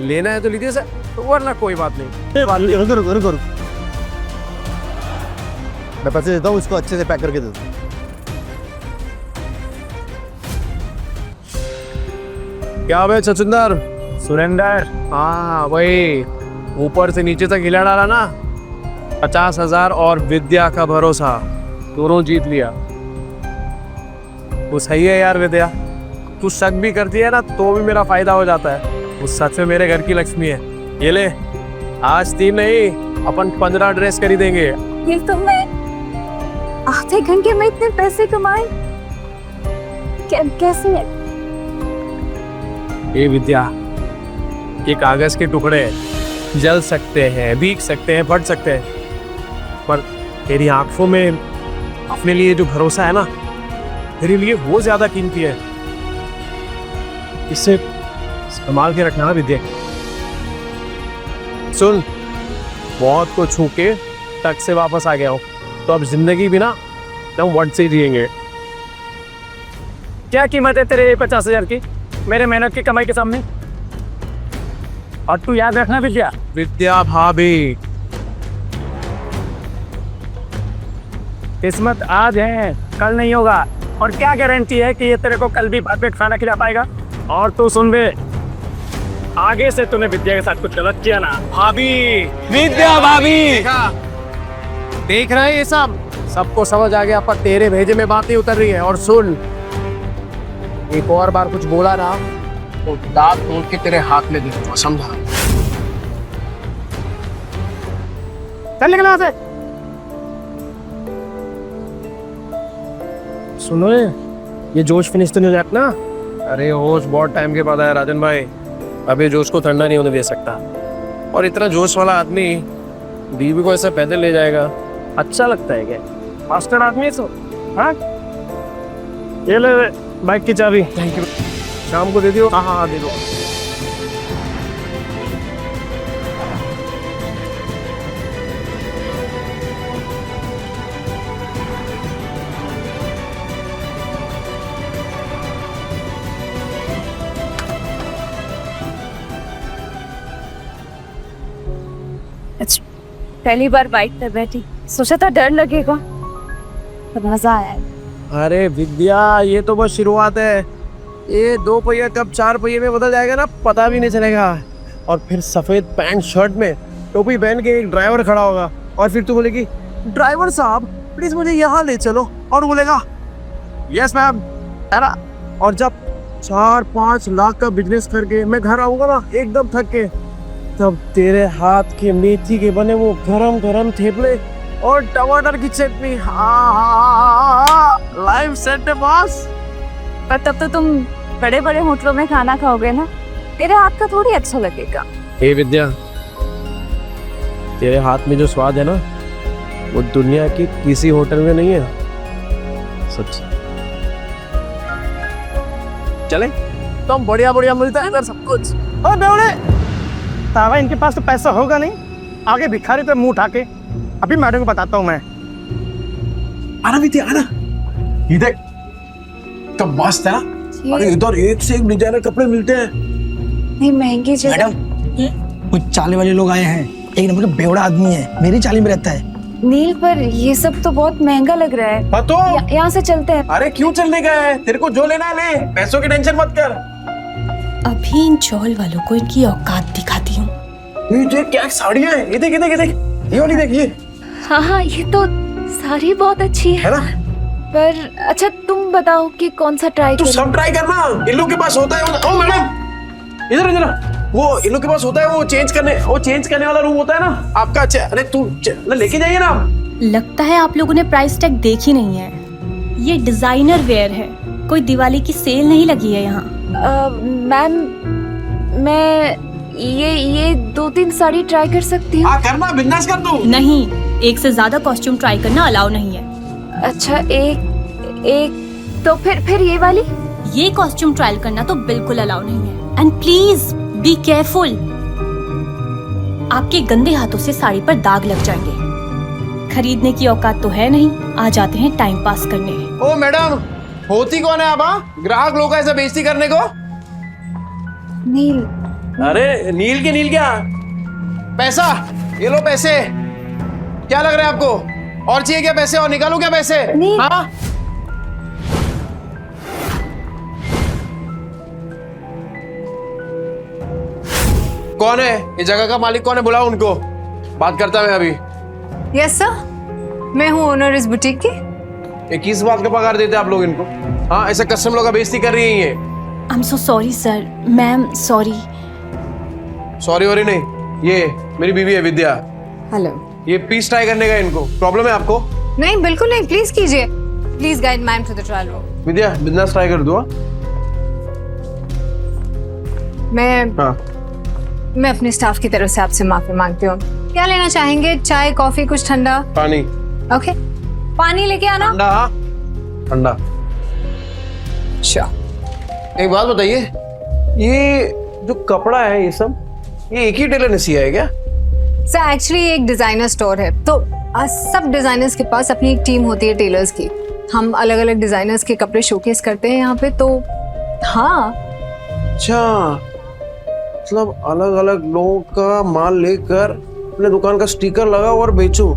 A: लेना है तो लीजिए सर, तो वरना कोई बात नहीं।
O: रुको, मैं पैसे देता हूँ, इसको अच्छे से पैक करके दे दो।
A: क्या भाई छछुंदर?
M: सुरेंदर।
A: हाँ वही, ऊपर से नीचे तक हिला डाला ना। 50,000 और विद्या का भरोसा, दोनों जीत लिया। वो सही है यार विद्या, तू शक भी करती है ना तो भी मेरा फायदा हो जाता है। वो सच में मेरे घर की लक्ष्मी है। ये ले, आज 3 नहीं अपन 15 ड्रेस खरीदेंगे।
J: ये तुमने आधे घंटे में इतने पैसे कमाए? कैसे?
A: ये विद्या, ये कागज के टुकड़े जल सकते हैं, भीग सकते हैं, फट सकते हैं, पर तेरी आंखों में अपने लिए जो भरोसा है ना, तेरे लिए वो ज्यादा कीमती है। इसे संभाल के रखना विद्या। सुन, बहुत को छू के टक से वापस आ गया हूं, तो अब जिंदगी भी ना हम वट से जिएंगे।
L: क्या कीमत है तेरे 50,000 की मेरे मेहनत की कमाई के सामने? और तू याद रखना विद्या।
A: विद्या भाभी,
L: किस्मत आज है, कल नहीं होगा, और क्या गारंटी है कि ये तेरे को कल भी भात पे खाना खिला पाएगा? और तू सुन बे, आगे से तूने विद्या के साथ कुछ गलत किया ना,
A: भाभी,
L: विद्या भाभी।
A: देख रहे हैं ये सबको समझ आ गया, पर तेरे भेजे में बात नहीं उतर रही है। और सुन, एक और बार कुछ बोला ना तो दांत तोड़ के तेरे हाथ में दे दूंगा, समझा?
L: चल निकल वहां से।
A: सुनो, ये जोश फिनिश तो नहीं हो जाता ना? अरे होश बहुत टाइम के बाद आया राजन भाई, अभी जोश को ठंडा नहीं होने दे सकता। और इतना जोश वाला आदमी बीवी को ऐसे पैदल ले जाएगा, अच्छा लगता है क्या?
L: मास्टर आदमी है तो। हाँ, ये ले बाइक की चाबी।
A: Thank you. शाम को दे दियो। हाँ दे दो।
J: पहली बार बाइक पे बैठी, सोचा था डर लगेगा, पर मजा आया।
A: अरे विद्या, ये तो बस शुरुआत है। ये 2 पहिया कब 4 पहिए में बदल जाएगा ना, पता भी नहीं चलेगा। और फिर सफेद पैंट शर्ट में टोपी पहन के एक ड्राइवर खड़ा होगा, और फिर तू बोलेगी, ड्राइवर साहब प्लीज मुझे यहाँ ले चलो, और बोलेगा यस मैम, है ना? और जब 4-5 लाख का बिजनेस करके मैं घर आऊंगा ना एकदम थक के, तब तेरे हाथ के मेथी के बने वो गरम गरम थेपले और टमाटर की चटनी, लाइव सेट है बॉस।
J: पर तब तो तुम बड़े बड़े होटलों में खाना खाओगे ना, तेरे हाथ का थोड़ी अच्छा लगेगा।
A: हे विद्या, तेरे हाथ में जो स्वाद है ना, वो दुनिया की किसी होटल में नहीं है, सच। चले तो हम बढ़िया बढ़िया मिलता है इधर सब कुछ।
L: ओ बेवड़े, तावा इनके पास तो पैसा होगा नहीं, आगे भिखारी पे मुंह उठा के। अभी मैडम को बताता हूँ मैं।
B: आना विद्या, आना। ये देख, तो मस्त है ना? अरे इधर एक से एक डिजाइनर कपड़े मिलते हैं।
J: नहीं महंगी जगह।
P: मैडम, कुछ चाले वाले लोग आए हैं, एक नंबर का बेवड़ा आदमी है, मेरी चाली में रहता है।
J: नील, पर ये सब तो बहुत महंगा लग रहा है।
B: तो
J: यहाँ से चलते हैं।
B: अरे क्यों चलने का है? तेरे को जो लेना है ले, पैसों की टेंशन मत कर।
C: अभी इन चौल वालों को इनकी औकात दिखाती हूँ।
B: ये देख क्या साड़ियाँ हैं, ये देख, ये देख, ये देख, ये वाली देख, ये।
J: हाँ, ये तो साड़ी बहुत अच्छी है
B: ना?
J: पर अच्छा तुम बताओ कि कौन सा ट्राई
B: तू सब ट्राई करना, इन लोग के पास होता है। ओ मैडम, इधर इधर, वो इन लोग के पास होता है, वो चेंज करने वाला रूम होता है ना आपका। अच्छा, अरे तू लेके जाइए ना।
C: लगता है आप लोगों ने प्राइस टैग देखी नहीं है। ये डिजाइनर वेयर है, कोई दिवाली की सेल नहीं लगी है यहाँ।
J: मैम, मैं ये 2-3 साड़ी ट्राई कर सकती हूँ?
B: करना, बिंदास कर तू।
C: नहीं,
Q: एक से ज्यादा कॉस्ट्यूम ट्राई करना अलाउ नहीं है।
J: अच्छा, एक तो फिर ये वाली?
Q: ये कॉस्ट्यूम ट्रायल करना तो बिल्कुल अलाउ नहीं है। एंड प्लीज बी केयरफुल, आपके गंदे हाथों से साड़ी पर दाग लग जाएंगे। खरीदने की औकात तो है नहीं, आ जाते हैं टाइम पास करने।
A: ओ मैडम, होती कौन है आप? ग्राहक लोग ऐसे बेइज्जती करने को?
J: नील।
A: अरे नील के नील क्या? पैसा, ये लो पैसे। क्या लग रहा है आपको? और चाहिए क्या पैसे? और निकालू क्या पैसे? हाँ? कौन है ये जगह का मालिक? कौन है? बुलाओ उनको, बात करता मैं अभी।
N: यस सर, मैं हूँ ओनर इस बुटीक की।
A: ये किस बात का पगार देते आप लोग इनको? हाँ, ऐसे कस्टमर लोग का बेइज्जती कर रही है ये।
Q: I am so sorry sir, ma'am sorry.
A: Sorry worry नहीं, ये मेरी बीवी है विद्या।
N: हेलो।
A: ये पीस ट्राई करने का इनको प्रॉब्लम है आपको?
N: नहीं बिल्कुल नहीं, प्लीज कीजिए। Please guide ma'am to the trial room.
A: Vidya, बिंदास ट्राई कर दो।
N: मैं अपने स्टाफ की तरफ से आपसे माफी मांगती हूँ। क्या लेना चाहेंगे? चाय, कॉफी, कुछ ठंडा?
A: पानी।
N: ओके, पानी लेके आना।
A: ठंडा? ठंडा।
N: अच्छा,
A: एक बात बताइए, ये जो कपड़ा है ये सब, ये एक ही टेलर ने सिया है क्या?
N: सर एक्चुअली एक डिजाइनर स्टोर है, तो सब डिजाइनर्स के पास अपनी एक टीम होती है टेलर्स की। हम अलग अलग डिजाइनर्स के कपड़े शोकेस करते हैं यहाँ पे, तो हाँ।
A: अच्छा, मतलब अलग अलग लोगों का माल लेकर अपने दुकान का स्टिकर लगाओ और बेचो।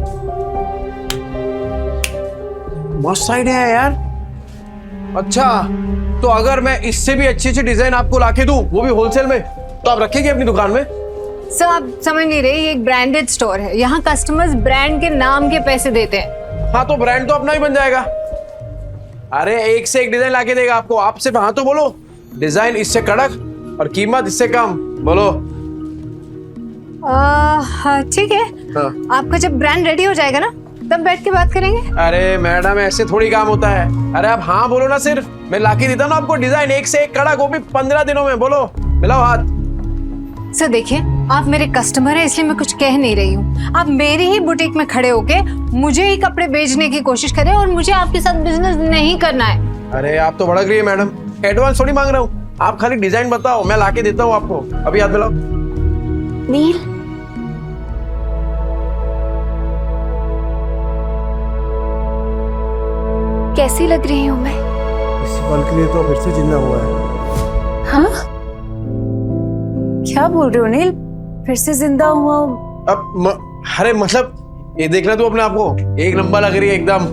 A: मस्त आइडिया है यार। अच्छा, तो अगर मैं इससे भी अच्छी अच्छी डिजाइन आपको लाके दूं, वो भी होलसेल में, तो आप रखेंगे अपनी दुकान में?
N: सर आप समझ नहीं रहे, ये एक ब्रांडेड स्टोर है। यहाँ कस्टमर्स ब्रांड के नाम के पैसे देते हैं।
A: हाँ, तो ब्रांड तो अपना ही बन जाएगा। अरे एक से एक डिजाइन लाके देगा आपको। आप सिर्फ हाँ तो बोलो, डिजाइन इससे कड़क और कीमत इससे कम, बोलो।
N: ठीक है।
A: हाँ।
N: आपका जब ब्रांड रेडी हो जाएगा ना, तब बैठ के बात करेंगे।
A: अरे मैडम, ऐसे थोड़ी काम होता है। अरे आप हाँ बोलो ना, सिर्फ मैं लाके देता ना आपको डिजाइन एक से एक कड़क, वो भी 15 दिनों में। बोलो, मिलाओ हाथ।
N: सर देखिए, आप मेरे कस्टमर हैं, इसलिए मैं कुछ कह नहीं रही हूँ। आप मेरी ही बुटीक में खड़े होके मुझे ही कपड़े बेचने की कोशिश करें, और मुझे आपके साथ बिजनेस नहीं करना है।
A: अरे आप तो भड़क रही है मैडम, एडवांस थोड़ी मांग रहा हूँ। आप खाली डिजाइन बताओ, मैं लाके देता हूँ आपको। अभी हाथ मिलाओ।
J: नील, कैसी लग रही हूँ मैं?
B: इस पल के लिए तो फिर से जिंदा हुआ है।
J: हाँ? क्या बोल रहे हो नील? फिर से जिंदा हुआ हूँ?
A: अरे मतलब ये देखना तू अपने आप को, एक नंबर लग रही है एकदम।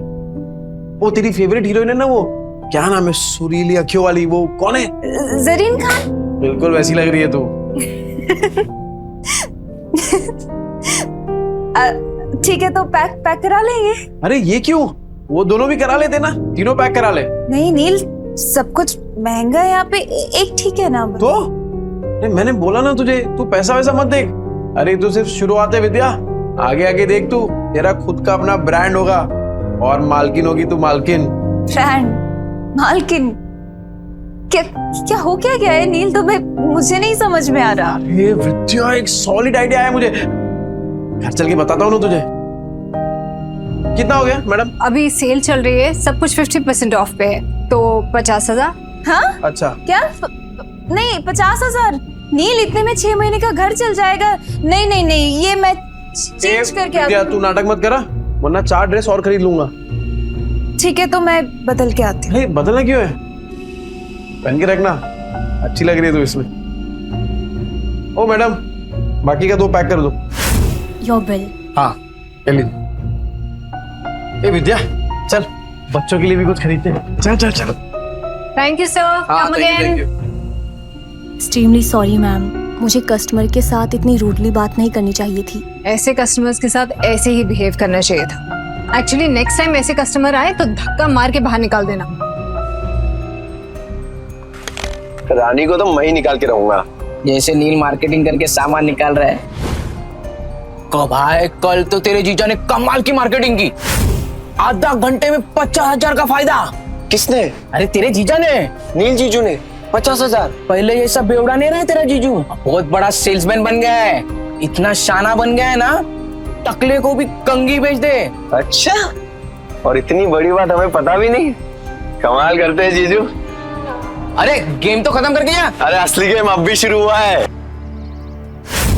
A: वो तेरी फेवरेट हीरोइन है ना, वो क्या नाम है, सुरीली अखियों वाली, वो कौन है?
J: जरीन खान।
A: बिल्कुल वैसी लग रही है तू।
J: ठीक है, तो पैक करा लेंगे।
A: अरे ये क्यों? वो दोनों भी करा लेते ना, तीनों पैक करा ले।
J: नहीं नील, सब कुछ महंगा है यहाँ पे, एक ठीक है ना?
A: तो मैंने बोला ना तुझे, तू पैसा वैसा मत देख। अरे तू सिर्फ शुरुआत है विद्या, आगे आगे देख तू, तेरा खुद का अपना ब्रांड होगा और मालकिन होगी तू, मालकिन।
J: ब्रांड? मालकिन? क्या हो क्या गया है नील? तो मुझे नहीं समझ में आ रहा।
A: अरे विद्या, एक सॉलिड आइडिया है मुझे, घर चल के बताता हूँ ना तुझे। कितना हो गया मैडम?
N: अभी सेल चल रही है, सब कुछ 50% ऑफ पे है, तो 50,000।
J: हाँ?
A: अच्छा।
J: क्या? नहीं, 50,000? नील, इतने में 6 महीने का घर चल जाएगा। नहीं नहीं नहीं, ये मैं चेंज करके
A: विद्या, तू नाटक मत करा, वरना 4 ड्रेस और खरीद लूंगा।
J: ठीक है, तो मैं बदल के आती हूँ।
A: नहीं, बदलना क्यों है? पहन के रखना, अच्छी लग रही है तू इसमें। ओ मैडम, बाकी का 2 पैक कर दो।
Q: Your bill.
A: हाँ, ले। ए विद्या, चल बच्चों के लिए भी कुछ खरीदते हैं। चल चल चल।
N: Thank you sir, come again.
Q: Extremely sorry ma'am, मुझे कस्टमर के साथ इतनी रूडली बात नहीं करनी चाहिए थी।
N: ऐसे कस्टमर्स के साथ ऐसे ही बिहेव करना चाहिए था। एक्चुअली नेक्स्ट टाइम ऐसे कस्टमर आए तो धक्का मार के बाहर निकाल देना।
R: रानी को तो मैं ही निकाल के रहूंगा, जैसे नील मार्केटिंग करके सामान निकाल रहा है। भाई, कल तो तेरे जीजा ने कमाल की मार्केटिंग की, आधा घंटे में 50,000 का फायदा।
B: किसने?
R: अरे तेरे जीजा ने,
B: नील जीजू ने। 50,000?
R: पहले ये सब बेवड़ा नहीं रहा तेरा जीजू, बहुत बड़ा सेल्समैन बन गया है, इतना शाना बन गया है ना टकले को भी कंगी बेच दे। अच्छा, और इतनी बड़ी बात हमें पता भी नहीं। कमाल करते हैं जीजू। अरे गेम तो खत्म कर दिया। अरे असली गेम अब भी शुरू हुआ है।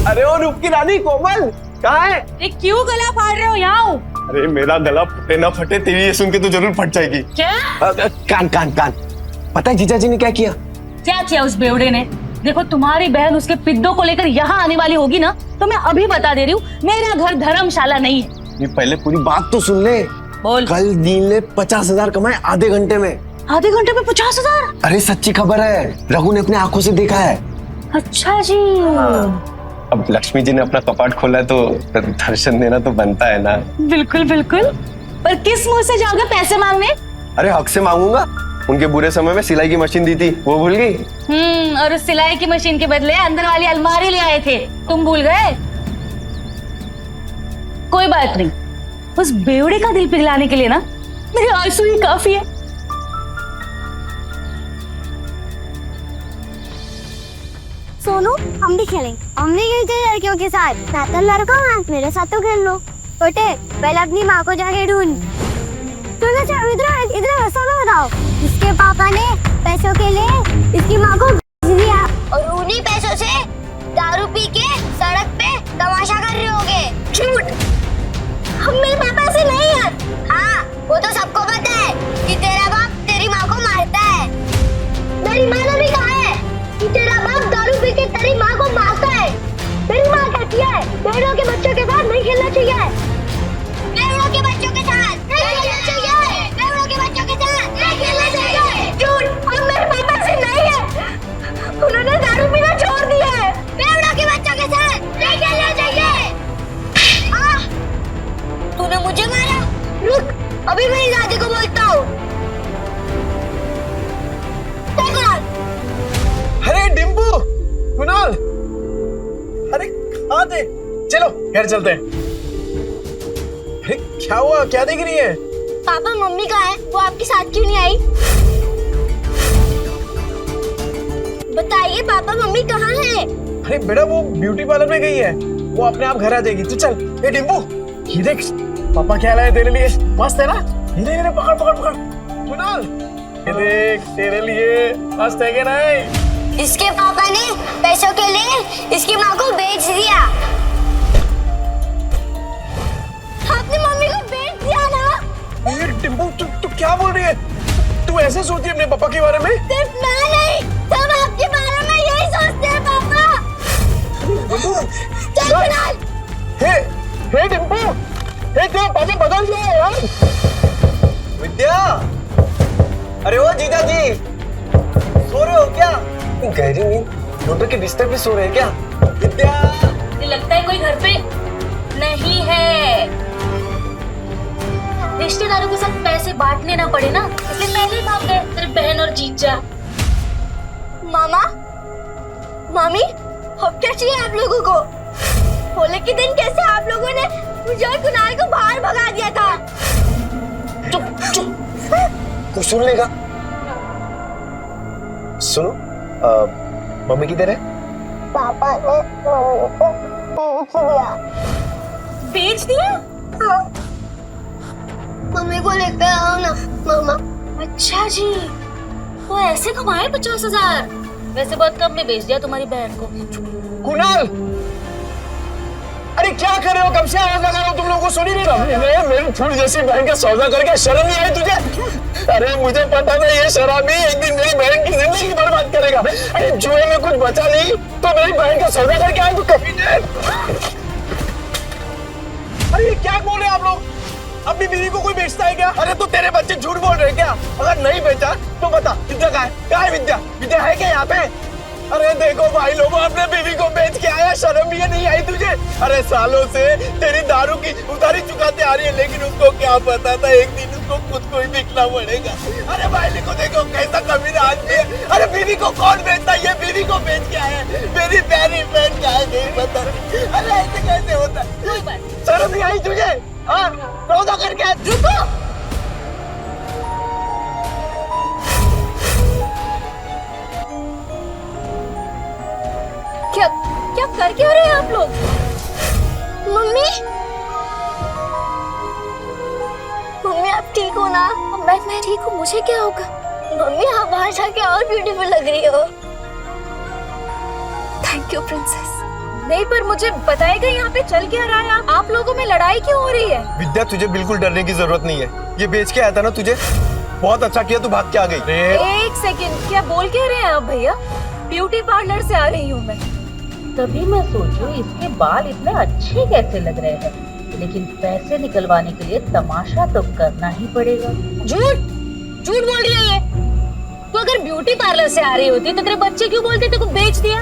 B: अरे वो रूप की रानी कोमल कहाँ है?
Q: अरे क्यों गला फाड़ रहे हो? यहाँ आओ।
B: अरे मेरा गला फटे ना फटे, तेरी ये सुन के तो जरूर फट जाएगी।
Q: क्या?
R: कान कान कान। पता है जीजा जी ने क्या किया?
Q: क्या किया उस बेवड़े ने? देखो तुम्हारी बहन उसके पिद्दों को लेकर यहाँ आने वाली होगी ना, तो मैं अभी बता दे रही हूँ, मेरा घर धर्मशाला नहीं है।
R: ये पहले पूरी बात तो सुन ले।
Q: बोल।
R: कल नील ने 50,000 कमाए आधे घंटे में।
Q: आधे घंटे में 50,000?
R: अरे सच्ची खबर है, रघु ने अपने आंखों से देखा है।
Q: अच्छा जी।
R: अब लक्ष्मी जी ने अपना कपाट खोला है तो दर्शन देना तो बनता है ना।
Q: बिल्कुल बिल्कुल, पर किस मुंह से जाओगे पैसे मांगने?
R: अरे हक से मांगूंगा। उनके बुरे समय में सिलाई की मशीन दी थी, वो भूल गई?
Q: और उस सिलाई की मशीन के बदले अंदर वाली अलमारी ले आए थे, तुम भूल गए? कोई बात नहीं, उस बेवड़े का दिल पिघलाने के लिए ना मेरे आंसू ही काफी है।
K: सोनू, हम भी खेलेंगे। हम भी खेलते लड़कियों के साथ। मैं तो लड़का हूँ, मेरे साथ तो खेल लो। छोटे, पहले अपनी माँ को जाके ढूंढ। इधर ऐसा ना बताओ। इसके पापा ने पैसों के लिए इसकी माँ को भेज दिया और उन्हीं पैसों से दारू पी के सड़क पे तमाशा कर रहे होगे। झूठ। हम मेरे पापा से नहीं है। हाँ, वो तो सबको पता है कि तेरा बाप तेरी माँ को मारता है। मेरी माँ ने भी कहा है कि तेरा बाप दारू पी के तेरी माँ को मारता है। मेरी माँ कहती है बेड़ों के बच्चों के साथ नहीं खेलना चाहिए। बेड़ों के बच्चों के साथ नहीं खेलना चाहिए। बेड़ों के बच्चों के साथ नहीं खेलना चाहिए। झूठ। हम मेरे पापा से नहीं है, उन्होंने दारू पीना छोड़ दिया है। बेड़ों के बच्चों के साथ नहीं खेलना चाहिए। तूने मुझे मारा? रुक, अभी मेरी दादी को बोलता हूँ।
B: अरे डिम्पू, कुणाल, अरे कहाँ थे? चलो घर चलते हैं। अरे क्या हुआ, क्या देख रही है?
K: पापा मम्मी कहाँ है? वो आपके साथ क्यों नहीं आई? बताइए पापा मम्मी कहाँ है?
B: अरे बेटा वो ब्यूटी पार्लर में गई है, वो अपने आप घर आ जाएगी। तू चल। ए डिम्पू, ये देख पापा क्या लाए तेरे लिए, मस्त है ना? ये पकड़ पकड़ पकड़। कुणाल, ये देख तेरे लिए, मस्त है क्या नहीं?
K: इसके पापा ने पैसों के लिए इसकी माँ को बेच दिया। आपने मम्मी को बेच दिया ना?
B: ये डिम्पू तू क्या बोल रही है? तू ऐसे सोचती है अपने पापा के बारे में?
K: सिर्फ मैं नहीं, सब आपके बारे में यही सोचते हैं पापा। चल कुणाल।
B: हे डिम्पू, हे क्या पापा बदल गए यार? विद्या, अरे ओ जीजा जी, सो रहे हो क्या? गहरी नींद, डॉक्टर के बिस्तर पे सो रहे हैं क्या? विद्या,
Q: मुझे लगता है कोई घर पे नहीं है। रिश्तेदारों के साथ पैसे बांटने ना पड़े ना, इसलिए पहले ही भाग गए तेरी बहन और जीजा।
K: मामा, मामी, अब क्या चाहिए आप लोगों को? होली के दिन कैसे आप लोगों ने मुझे और कुणाल को बाहर भगा दिया था?
B: चुप चुप, कुछ सुन लेगा। सुनो, मम्मी किधर है?
K: पापा ने मम्मी को बेच दिया।
Q: बेच दिया?
K: हाँ। मम्मी को लेकर आओ ना मामा।
Q: अच्छा जी, वो ऐसे कमाए 50,000? वैसे बहुत कम में बेच दिया तुम्हारी बहन को।
B: कुणाल, अरे क्या कर रहे हो? कब से आवाज लगा रहा हूँ, तुम लोगों को सुन ही नहीं रहा? मेरी फूल जैसी बहन का सौदा करके शर्म नहीं आई तुझे? अरे मुझे पता था ये शराबी एक दिन मेरी बहन की जिंदगी बर्बाद करेगा। अरे जुए में कुछ बचा नहीं तो मेरी बहन का सौदा करके आए तो कभी नहीं। अरे ये क्या बोल रहे आप लोग? अपनी बीवी को कोई बेचता है क्या? अरे तो तेरे बच्चे झूठ बोल रहे हैं क्या? अगर नहीं बेचा तो बता, विद्या कहाँ है? कहाँ है विद्या? विद्या है क्या यहाँ पे? अरे देखो भाई लोगों, अपने बीवी को बेच के आया, शर्म भी नहीं आई तुझे? अरे सालों से तेरी दारू की उधारी चुकाते आ रही है, लेकिन उसको क्या पता था एक दिन उसको खुद को ही बिकना पड़ेगा। अरे भाई को देखो कैसा कमीना आदमी है। अरे बीवी को कौन बेचता? ये बीवी को बेच के आया, मेरी प्यारी बहन का है, नहीं पता। अरे ऐसे कैसे होता है? शर्म नहीं आई तुझे? हाँ, सौदा करके रुको।
K: क्या क्या कर क्या रहे हैं आप लोग? मम्मी, ठीक हूँ ना? मैं ठीक हूँ, मुझे क्या होगा? मम्मी आप बाहर जाके और ब्यूटीफुल लग रही हो।
J: Thank you princess. नहीं पर मुझे बताएगा यहाँ पे चल क्या रहा है? आप लोगों में लड़ाई क्यों हो रही है?
R: विद्या तुझे बिल्कुल डरने की जरूरत नहीं है, ये बेच के आया था ना तुझे, बहुत अच्छा किया तू भाग के आ गई।
J: एक सेकंड, क्या बोल के रहे हैं आप भैया? ब्यूटी पार्लर से आ रही हूँ मैं।
S: तभी मैं सोचूं इसके बाल इतने अच्छे कैसे लग रहे हैं, लेकिन पैसे निकलवाने के लिए तमाशा तो करना ही पड़ेगा।
J: झूठ बोल रही है ये। तो अगर ब्यूटी पार्लर से आ रही होती तो तेरे बच्चे क्यों बोलते तेरे को बेच दिया?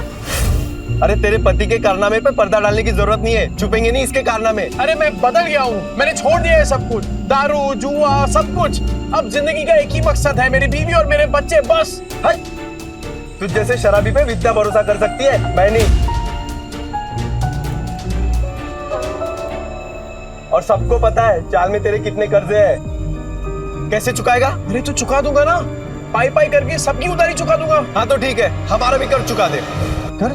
R: अरे तेरे पति के कारनामे पे पर्दा डालने की जरूरत नहीं है, छुपेंगे नहीं इसके कारनामे।
B: अरे मैं बदल गया हूँ, मैंने छोड़ दिया है सब कुछ, दारू जुआ सब कुछ। अब जिंदगी का एक ही मकसद है, मेरी बीवी और मेरे बच्चे, बस।
R: तुझ जैसे शराबी पे विद्या भरोसा कर सकती है, मैं नहीं। और सबको पता है चाल में तेरे कितने कर्जे हैं, कैसे चुकाएगा?
B: अरे तो चुका दूंगा ना, पाई पाई करके सबकी उधारी चुका दूंगा।
R: हाँ तो ठीक है, हमारा भी कर्ज चुका दे।
B: कर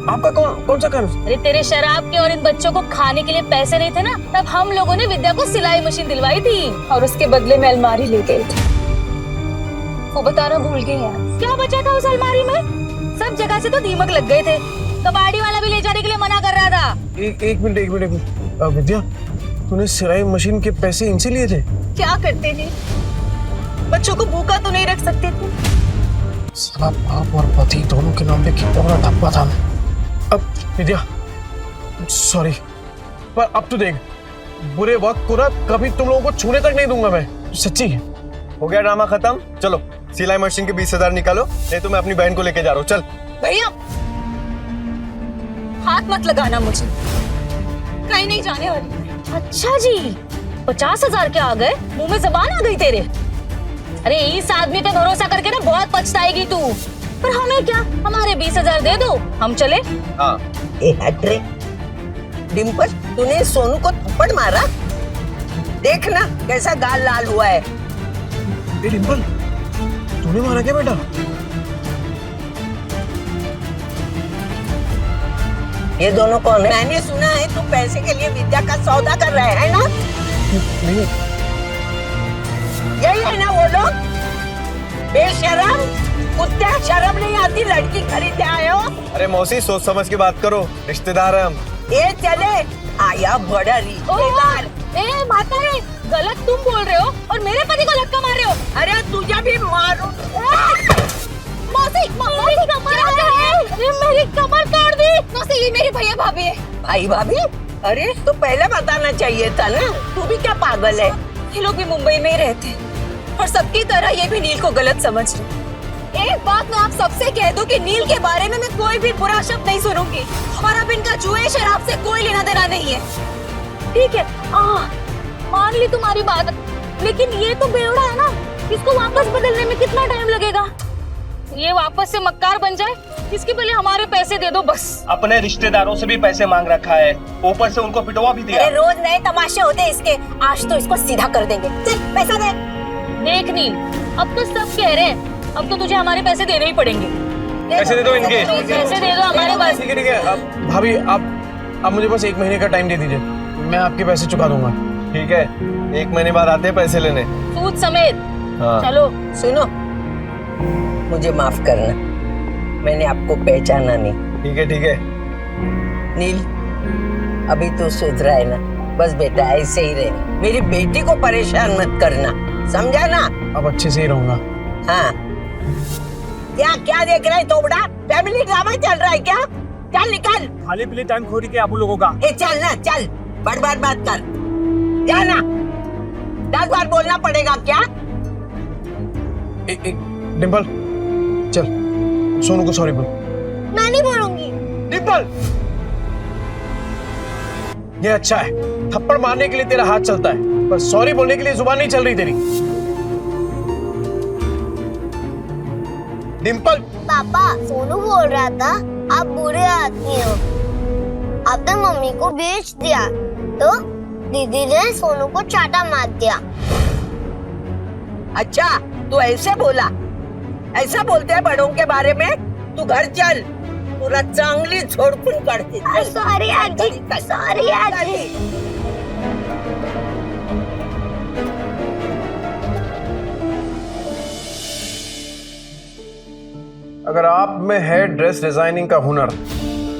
B: आपका कौन सा कर्ज?
J: अरे तेरे शराब के और इन बच्चों को खाने के लिए पैसे नहीं थे ना, तब हम लोगों ने विद्या को सिलाई मशीन दिलवाई थी और उसके बदले में अलमारी ले गए थे। वो बताना भूल गए यार। क्या बचा था उस अलमारी में? सब जगह से तो दीमक लग गए थे, कबाड़ी वाला भी ले जाने के लिए मना कर रहा था।
B: एक मिनट विद्या, तूने सिलाई मशीन के पैसे इनसे लिए थे?
J: क्या करते थे? बच्चों को भूखा तो नहीं रख सकते थे।
B: साला बाप और पति दोनों के नाम पे कितना बड़ा धब्बा था। अब विद्या सॉरी, पर अब तो देख, बुरे वक्त को ना कभी तुम लोगों को छूने तक नहीं दूंगा मैं, सच्ची।
R: हो गया ड्रामा खत्म, चलो सिलाई मशीन के 20,000 निकालो, नहीं तो मैं अपनी बहन को लेके जा रहा हूँ। चल
J: भैया हाथ मत लगाना मुझे, कहीं नहीं जाने वाली। अच्छा जी 50,000 के आ गए, मुंह में जबान आ गई तेरे। अरे इस आदमी पे भरोसा करके ना बहुत पछताएगी तू। पर हमें क्या, हमारे 20,000 दे दो, हम चले।
R: हाँ।
I: डिम्पल, तूने सोनू को थप्पड़ मारा? देखना कैसा गाल लाल हुआ है।
B: डिम्पल, तूने मारा क्या बेटा?
I: ये दोनों कौन है? मैंने सुना है तू पैसे के लिए विद्या का सौदा कर रहा है ना?
B: नहीं।
I: यही है ना वो लोग? बेशरम, कुत्ते, शर्म नहीं आती, लड़की खरीदते आए हो?
R: अरे मौसी सोच समझ के बात करो, रिश्तेदार है हम।
I: ये चले आया बड़ा रिश्तेदार।
J: ए माता रे, गलत तुम बोल रहे हो और मेरे पति को धक्का मार रहे हो।
I: अरे तुझे भी मारो।
J: मौसी मेरी कमर तोड़ दी। मौसी ये मेरी भैया भाभी है।
I: भाई भाभी? अरे तो पहले बताना चाहिए था ना, तू भी क्या पागल है?
J: ये लोग भी मुंबई में ही रहते हैं और सबकी तरह ये भी नील को गलत समझ रहे। एक बात मैं आप सबसे कह दूं कि नील के बारे में मैं कोई भी बुरा शब्द नहीं सुनूंगी और अब इनका जुए शराब से कोई लेना देना नहीं है, ठीक है? मान ली तुम्हारी बात, लेकिन ये तो बेवड़ा है ना, इसको वापस बदलने में कितना टाइम लगेगा? ये वापस से मक्कार बन जाए, इसके पहले हमारे पैसे दे दो बस।
H: अपने रिश्तेदारों से भी पैसे मांग रखा है, ऊपर से उनको पिटवा भी दिया।
J: अरे रोज नए तमाशे होते हैं इसके, आज तो इसको सीधा कर देंगे। चल पैसा दे। देख नील, अब तो सब कह रहे हैं, अब तो तुझे हमारे पैसे देने ही पड़ेंगे।
H: पैसे दे दो इनके।
J: पैसे दे दो हमारे पास।
B: ठीक है। अब भाभी आप मुझे बस 1 महीने का टाइम दे दीजिए, मैं आपके पैसे चुका दूंगा।
R: ठीक है, 1 महीने बाद आते हैं पैसे लेने,
J: सूद समेत।
R: हाँ।
J: चलो।
I: सुनो, मुझे माफ करना, मैंने आपको पहचाना नहीं।
R: ठीक है।
I: नील, अभी तो सुधरा है ना, बस बेटा ऐसे ही रहे, मेरी बेटी को परेशान मत करना, समझा ना?
B: अब अच्छे से ही रहूंगा।
I: हाँ। क्या देख रहा है तोबड़ा? फैमिली ड्रामा चल रहा है क्या? चल निकल।
H: खाली पीली टाइम खोरी के आप लोगों का।
I: चल ना, चल, बड़ बात कर, जाना। 10 बार बोलना पड़ेगा क्या?
B: डिम्पल चल, सोनू को सॉरी बोल।
K: मैं नहीं बोलूंगी।
B: डिम्पल, ये अच्छा है, थप्पड़ मारने के लिए तेरा हाथ चलता है, पर सॉरी बोलने के लिए जुबान नहीं चल रही तेरी। डिम्पल।
K: पापा, सोनू बोल रहा था आप बुरे आदमी हो, आपने मम्मी को बेच दिया, तो दीदी ने सोनू को चाटा मार दिया।
I: अच्छा, तू ऐसे बोला? ऐसा बोलते हैं बड़ों के बारे में? तू घर चल, पूरा चांगली झोड़पून काढते।
K: सॉरी आजी, सॉरी आजी।
A: अगर आप में है ड्रेस डिजाइनिंग का हुनर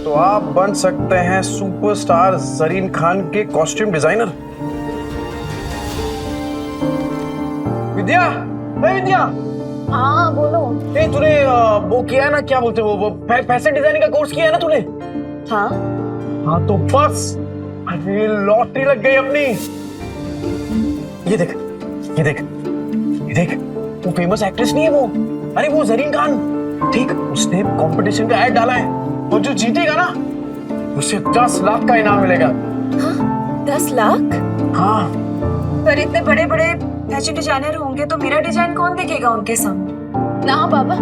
A: तो आप बन सकते हैं सुपरस्टार जरीन खान के कॉस्ट्यूम डिजाइनर। विद्या, विद्या।
J: हाँ बोलो।
B: तूने वो किया है ना, क्या बोलते हैं वो फैशन डिजाइनिंग का कोर्स किया है ना तूने?
J: हाँ
B: हाँ तो बस अरे लॉटरी लग गई अपनी। ये देख, ये देख, ये देख, वो फेमस एक्ट्रेस नहीं है वो, अरे वो जरीन खान, ठीक, उसने कंपटीशन का ऐड डाला है और जो जीतेगा ना उसे 10 लाख का इनाम मिलेगा।
J: हाँ, 10 लाख?
B: हाँ।
J: पर इतने बड़े बड़े फैशन डिजाइनर होंगे तो मेरा डिजाइन कौन देखेगा उनके सामने? ना बाबा,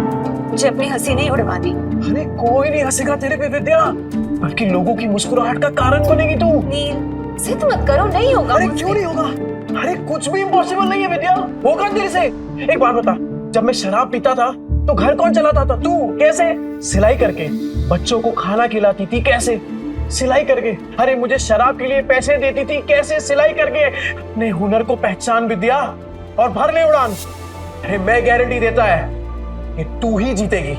J: मुझे अपनी हंसी नहीं उड़वानी।
B: अरे कोई नहीं हंसेगा तेरे पे विद्या, बल्कि लोगों की मुस्कुराहट का कारण बनेगी तू।
J: नील, जिद मत करो, नहीं होगा।
B: अरे क्यों नहीं होगा? अरे कुछ भी इम्पॉसिबल नहीं है विद्या, होगा तेरे से। एक बात बता, जब मैं शराब पीता था तो घर कौन चलाता था? तू। कैसे? सिलाई करके। बच्चों को खाना खिलाती थी, कैसे? सिलाई करके। अरे मुझे शराब के लिए पैसे देती थी, कैसे? सिलाई करके। अपने हुनर को पहचान विद्या और भर ले उड़ान। अरे मैं गारंटी देता है कि तू ही जीतेगी।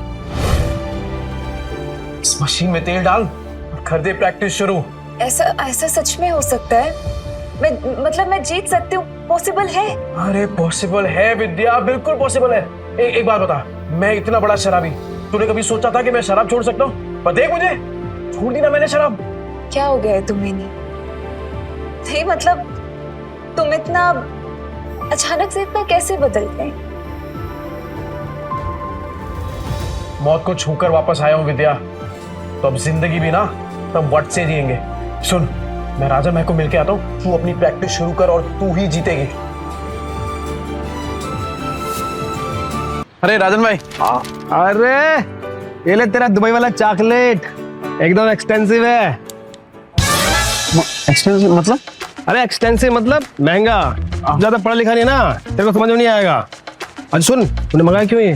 B: इस मशीन में तेल डाल और कर दे प्रैक्टिस शुरू।
J: ऐसा सच में हो सकता है? मैं जीत सकती हूँ? पॉसिबल है?
B: अरे पॉसिबल है विद्या, बिल्कुल पॉसिबल है। एक बात बता, मैं इतना बड़ा शराबी, तूने कभी सोचा था कि मैं शराब छोड़ सकता हूँ? पर देख मुझे, छोड़ दी ना मैंने शराब।
J: क्या हो गया है तुम्हें? नहीं मतलब तुम इतना अचानक से इतना कैसे बदल गए?
B: मौत को छूकर वापस आया हूँ विद्या, तो अब जिंदगी भी ना तब वट से जिएंगे। सुन, मैं राजा महक को मिलके आता हूँ, तू अपनी प्रैक्टिस शुरू कर और तू ही जीतेगी।
R: अरे राजन भाई।
H: अरे ये ले तेरा दुबई वाला चॉकलेट, एकदम एक्सपेंसिव है।
R: एक्सपेंसिव मतलब?
H: अरे एक्सटेंसिव मतलब महंगा। ज्यादा पढ़ा लिखा नहीं ना, तेरे को समझ में नहीं आएगा। अच्छा सुन, तूने मंगाया क्यों ये?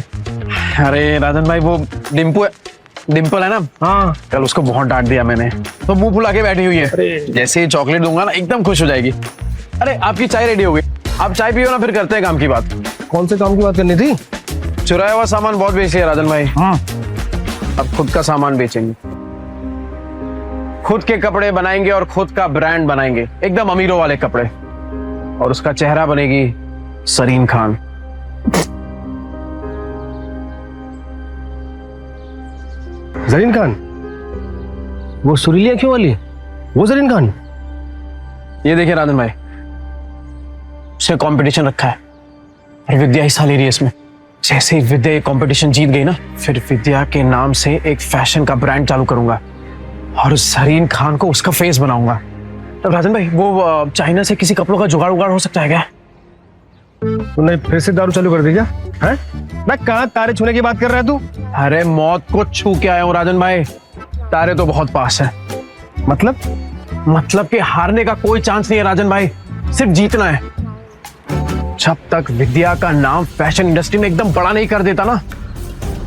R: अरे राजन भाई, वो डिम्पल है ना,
H: हाँ,
R: कल उसको बहुत डांट दिया मैंने, तो मुंह फुला के बैठी हुई है। जैसे ही चॉकलेट दूंगा ना एकदम खुश हो जाएगी। अरे आपकी चाय रेडी हो गई, आप चाय पियो ना, फिर करते हैं काम की बात।
H: कौन से काम की बात करनी थी?
R: चुराया हुआ सामान बहुत बेची है राजन भाई।
H: हाँ,
R: अब खुद का सामान बेचेंगे, खुद के कपड़े बनाएंगे और खुद का ब्रांड बनाएंगे, एकदम अमीरों वाले कपड़े। और उसका चेहरा बनेगी जरीन खान।
H: जरीन खान? वो सुरीलिया क्यों वाली? वो जरीन खान?
R: ये देखिए राजन भाई, उसने कंपटीशन रखा है और विद्या हिस्सा ले रही है इसमें। जैसे ही विद्या ये कंपटीशन जीत गई ना, फिर विद्या के नाम से एक फैशन का ब्रांड चालू करूंगा और जरीन खान को उसका फेस बनाऊंगा। तो राजन भाई, वो चाइना से किसी कपड़ों का जुगाड़ उगाड़ हो सकता है क्या?
H: तूने फिर से दारू चालू कर दी क्या? हैं? मैं कहाँ तारे छूने की बात कर रहा है तू?
R: अरे मौत को छू के आया हूँ राजन भाई, तारे तो बहुत पास है। मतलब कि हारने का कोई चांस नहीं है राजन भाई, सिर्फ जीतना है। जब तक विद्या का नाम फैशन इंडस्ट्री में एकदम बड़ा नहीं कर देता ना,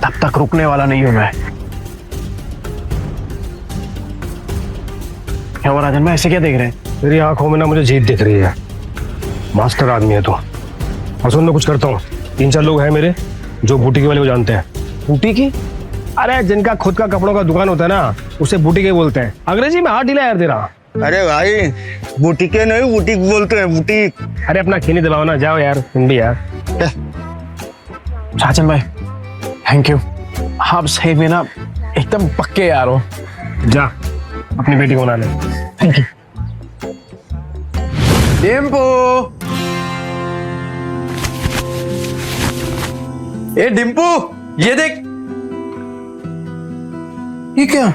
R: तब तक रुकने वाला नहीं हूं मैं। क्या हुआ राजन भाई, ऐसे क्या देख रहे हैं?
H: तेरी आंखों में ना मुझे जीत दिख रही है। मास्टर आदमी है तो। और सुन, मैं कुछ करता हूँ, 3-4 लोग हैं मेरे जो बूटी वाले को जानते हैं।
R: बूटी की?
H: अरे जिनका खुद का कपड़ों का दुकान होता है ना, उसे बूटी के बोलते हैं। अंग्रेजी में हाथ ढीला यार तेरा।
T: अरे भाई, बुटीके नहीं बुटीक बोलते हैं, बुटीक।
H: अरे अपना खीनी दबाओ ना, जाओ यार तुम भी यार।
R: राजन भाई थैंक यू, आप सही में ना एकदम पक्के यार हो।
H: जा अपनी बेटी को बना ले।
R: Thank you.
A: डिम्पू, ए डिम्पू, ये देख। ये क्या?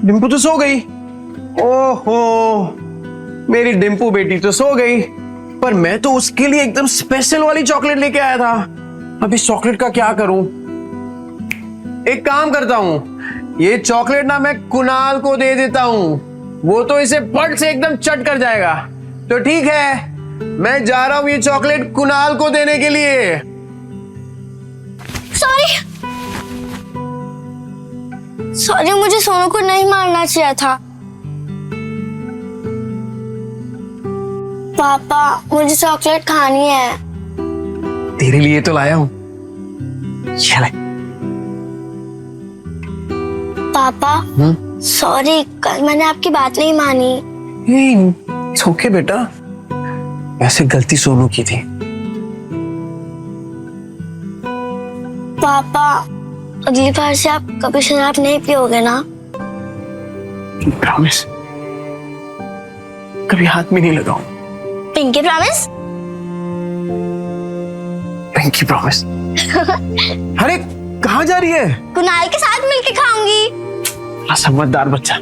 A: डिम्पू तो सो गई। ओहो, मेरी डिम्पू बेटी तो सो गई, पर मैं तो उसके लिए एकदम स्पेशल वाली चॉकलेट लेके आया था। अब इस चॉकलेट का क्या करूं? एक काम करता हूं, ये चॉकलेट ना मैं कुणाल को दे देता हूं, वो तो इसे पट से एकदम चट कर जाएगा। तो ठीक है, मैं जा रहा हूं ये चॉकलेट कुणाल को देने के लिए।
K: सॉरी, मुझे सोनू को नहीं मारना चाहिए था। पापा, मुझे चॉकलेट खानी है।
A: तेरे लिए तो लाया हूं, चल।
K: पापा सॉरी, कल मैंने आपकी बात नहीं मानी।
R: इट्स ओके बेटा, ऐसे गलती सोनू की थी।
K: पापा अगली बार से आप कभी शराब नहीं पियोगे ना?
R: प्रॉमिस, कभी हाथ में नहीं लगाऊं।
K: Pinky promise?
R: Pinky promise. अरे कहाँ जा रही है?
K: कुणाल के साथ मिलके खाऊंगी।
R: समझदार बच्चा।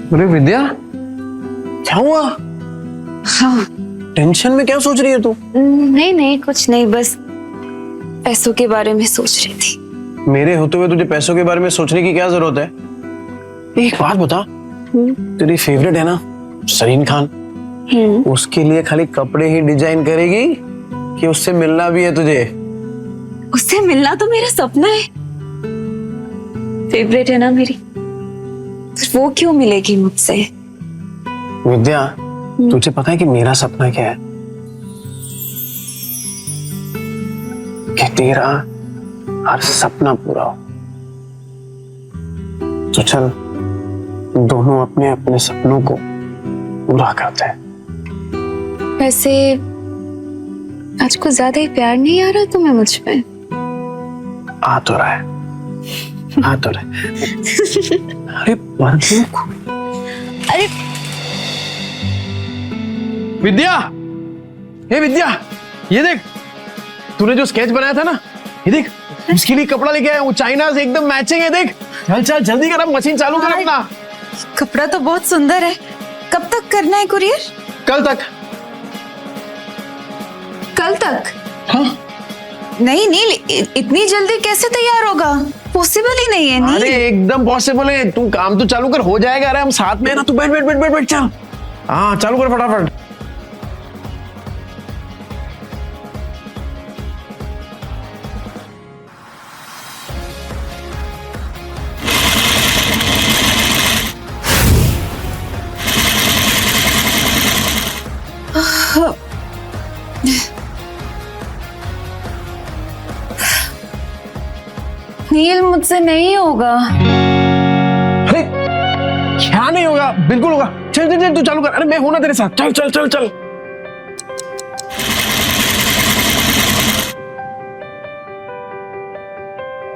R: अरे विद्या, क्या हुआ?
J: हाँ
R: टेंशन में क्या सोच रही है तू?
J: नहीं नहीं कुछ नहीं, बस पैसों के बारे में सोच रही थी।
R: मेरे होते हुए तुझे पैसों के बारे में सोचने की क्या जरूरत है? एक बात बता, तेरी फेवरेट है ना सरीन खान, उसके लिए खाली कपड़े ही डिजाइन करेगी कि उससे मिलना भी है तुझे?
J: उससे मिलना तो मेरा सपना है, फेवरेट है ना मेरी, तो वो क्यों मिलेगी मुझसे?
R: विद्या, तुझे पता है कि मेरा सपना क्या है? कि तेरा हर सपना पूरा हो। तो चल दोनों अपने अपने सपनों को पूरा करते हैं।
J: वैसे आज कुछ ज्यादा ही प्यार नहीं आ रहा तुम्हें मुझ पे?
R: आ तो रहा है, आ तो रहा है। अरे
K: अरे
R: विद्या, हे विद्या, ये देख तूने जो स्केच बनाया था ना, ये देख उसके लिए कपड़ा लेके आया हूँ, चाइना से एकदम मैचिंग है। देख चल चल जल्दी कर, अब मशीन चालू कर अपना।
J: कपड़ा तो बहुत सुंदर है, कब तक करना है कुरियर?
R: कल तक।
J: कल तक?
R: हाँ।
J: नहीं नील, इतनी जल्दी कैसे तैयार होगा? पॉसिबल ही नहीं है नील।
R: अरे एकदम पॉसिबल है, तू काम तो चालू कर, हो जाएगा। अरे हम साथ में है ना, तू बैठ बैठ बैठ बैठ बैठ, चल हाँ चालू कर फटाफट।
J: नील मुझसे नहीं होगा।
R: अरे क्या नहीं होगा? बिल्कुल होगा। चल चल चल तू चालू कर। अरे मैं हूं ना तेरे साथ, चल चल चल चल।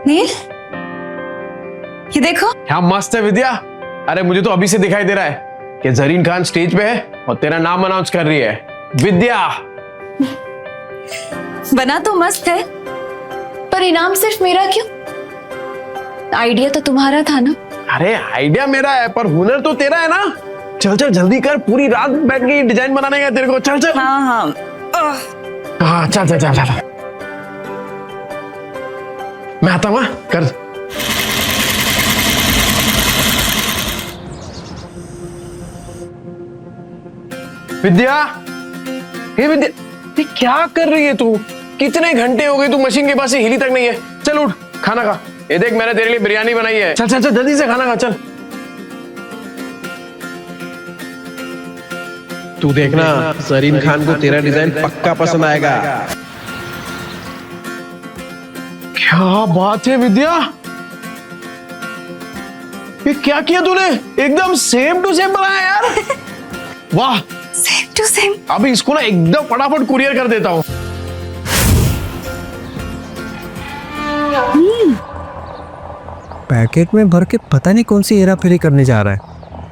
J: नील ये देखो।
R: क्या मस्त है विद्या। अरे मुझे तो अभी से दिखाई दे रहा है कि जरीन खान स्टेज पे है और तेरा नाम अनाउंस कर रही है, विद्या।
J: बना तो मस्त है, पर इनाम सिर्फ मेरा क्यों? आइडिया तो तुम्हारा था ना?
R: अरे आइडिया मेरा है पर हुनर तो तेरा है ना। चल चल जल्दी कर, पूरी रात बैठ के डिजाइन बनाने का तेरे को। चल चल।
J: हाँ हाँ
R: हाँ चल चल चल चल, मैं आता हूँ। कर विद्या, हे विद्या, ये क्या कर रही है तू? कितने घंटे हो गए तू मशीन के पास से हिली तक नहीं है। चल उठ, खाना खा। ये देख मैंने तेरे लिए बिरयानी बनाई है। चल चल चल जल्दी से खाना खा। चल
U: तू देखना सरीन खान को तेरा डिजाइन पक्का पसंद आएगा।
R: क्या बात है विद्या, ये क्या किया तूने? एकदम सेम टू सेम बनाया यार। वाह,
J: सेम टू सेम।
R: अभी इसको ना एकदम फटाफट कुरियर कर देता हूँ।
P: पैकेट में भर के पता नहीं कौन सी हेरा फेरी करने जा रहा है।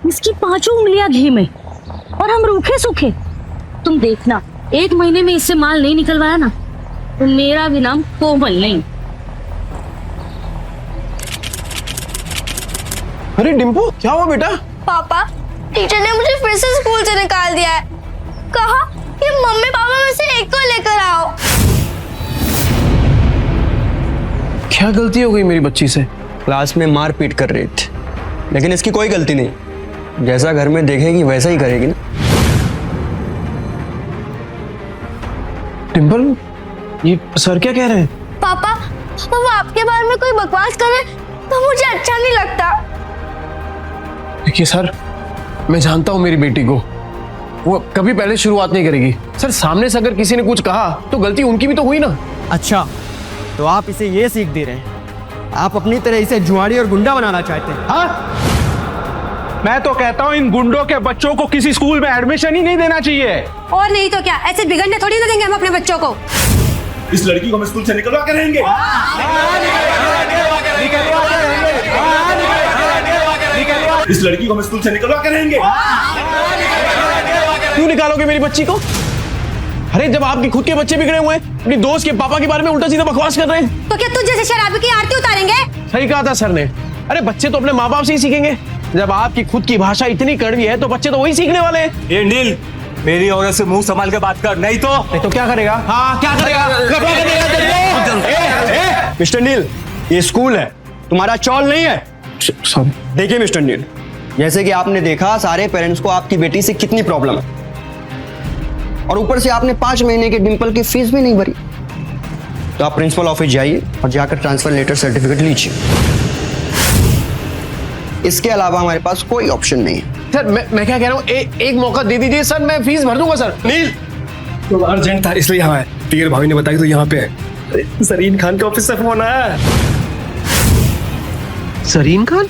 Q: इसकी 5 उंगलियां घी में और हम रूखे सूखे। तुम देखना, 1 महीने में इससे माल नहीं निकलवाया ना तो मेरा भी नाम कोमल नहीं।
R: अरे डिम्पू, क्या हुआ बेटा?
K: पापा, टीचर ने मुझे फिर से स्कूल से निकाल दिया है। कहा कि मम्मी पापा में से एक को लेकर आओ।
R: क्या गलती हो गई मेरी बच्ची से?
T: क्लास में मार पीट कर रही थी, लेकिन इसकी कोई गलती नहीं। जैसा घर में देखेगी वैसा ही करेगी ना।
R: डिम्पल, ये सर क्या कह रहे हैं?
K: पापा, वो आपके बारे में कोई बकवास करे तो मुझे अच्छा नहीं लगता।
R: देखिए सर, मैं जानता हूं मेरी बेटी को, वो कभी पहले शुरुआत नहीं करेगी सर। सामने से अगर किसी ने कुछ कहा तो गलती उनकी भी तो हुई ना।
L: अच्छा, तो आप इसे ये सीख दे रहे हैं, आप अपनी तरह इसे जुआड़ी और गुंडा बनाना चाहते हैं?
U: हाँ, मैं तो कहता हूँ इन गुंडों के बच्चों को किसी स्कूल में एडमिशन ही नहीं देना चाहिए।
J: और नहीं तो क्या, ऐसे बिगड़ने थोड़ी ना देंगे हम अपने बच्चों को।
O: इस लड़की को हम स्कूल से निकलवा के रहेंगे। इस लड़की को हम स्कूल से निकलवा के रहेंगे।
R: क्यों निकालोगे मेरी बच्ची को? अरे जब आपके खुद के बच्चे बिगड़े हुए हैं, अपनी दोस्त के पापा के बारे में उल्टा सीधा बकवास कर रहे हैं,
J: तो क्या तुझ जैसे शराबी की आरती उतारेंगे?
R: सही कहा था सर ने। अरे बच्चे तो अपने माँ बाप से ही सीखेंगे। जब आपकी खुद की भाषा इतनी कड़वी है तो बच्चे तो वही सीखने वाले हैं।
L: ये नील, मेरी औरत से मुंह संभाल के बात कर, नहीं तो
R: क्या करेगा? हाँ क्या करेगा?
L: मिस्टर नील, ये स्कूल है, तुम्हारा चौल नहीं है।
R: सॉरी।
L: देखिए मिस्टर नील, जैसे कि आपने देखा सारे पेरेंट्स को आपकी बेटी से कितनी प्रॉब्लम है, और ऊपर से आपने 5 महीने के डिंपल की फीस भी नहीं भरी। तो आप प्रिंसिपल ऑफिस जाइए और जाकर ट्रांसफर लेटर सर्टिफिकेट लीजिए। इसके अलावा हमारे पास कोई ऑप्शन नहीं है।
R: सर मैं क्या कह रहा हूँ, एक मौका दे दीजिए सर, मैं फीस भर दूंगा सर।
H: नील, तो अर्जेंट था इसलिए यहाँ है। तीर भाभी ने बताई तो यहाँ पे है। सरीन खान के ऑफिस से फोन आया।
U: सरीन खान?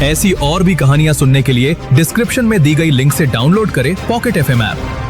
D: ऐसी और भी कहानियां सुनने के लिए डिस्क्रिप्शन में दी गई लिंक से डाउनलोड करें पॉकेट FM ऐप।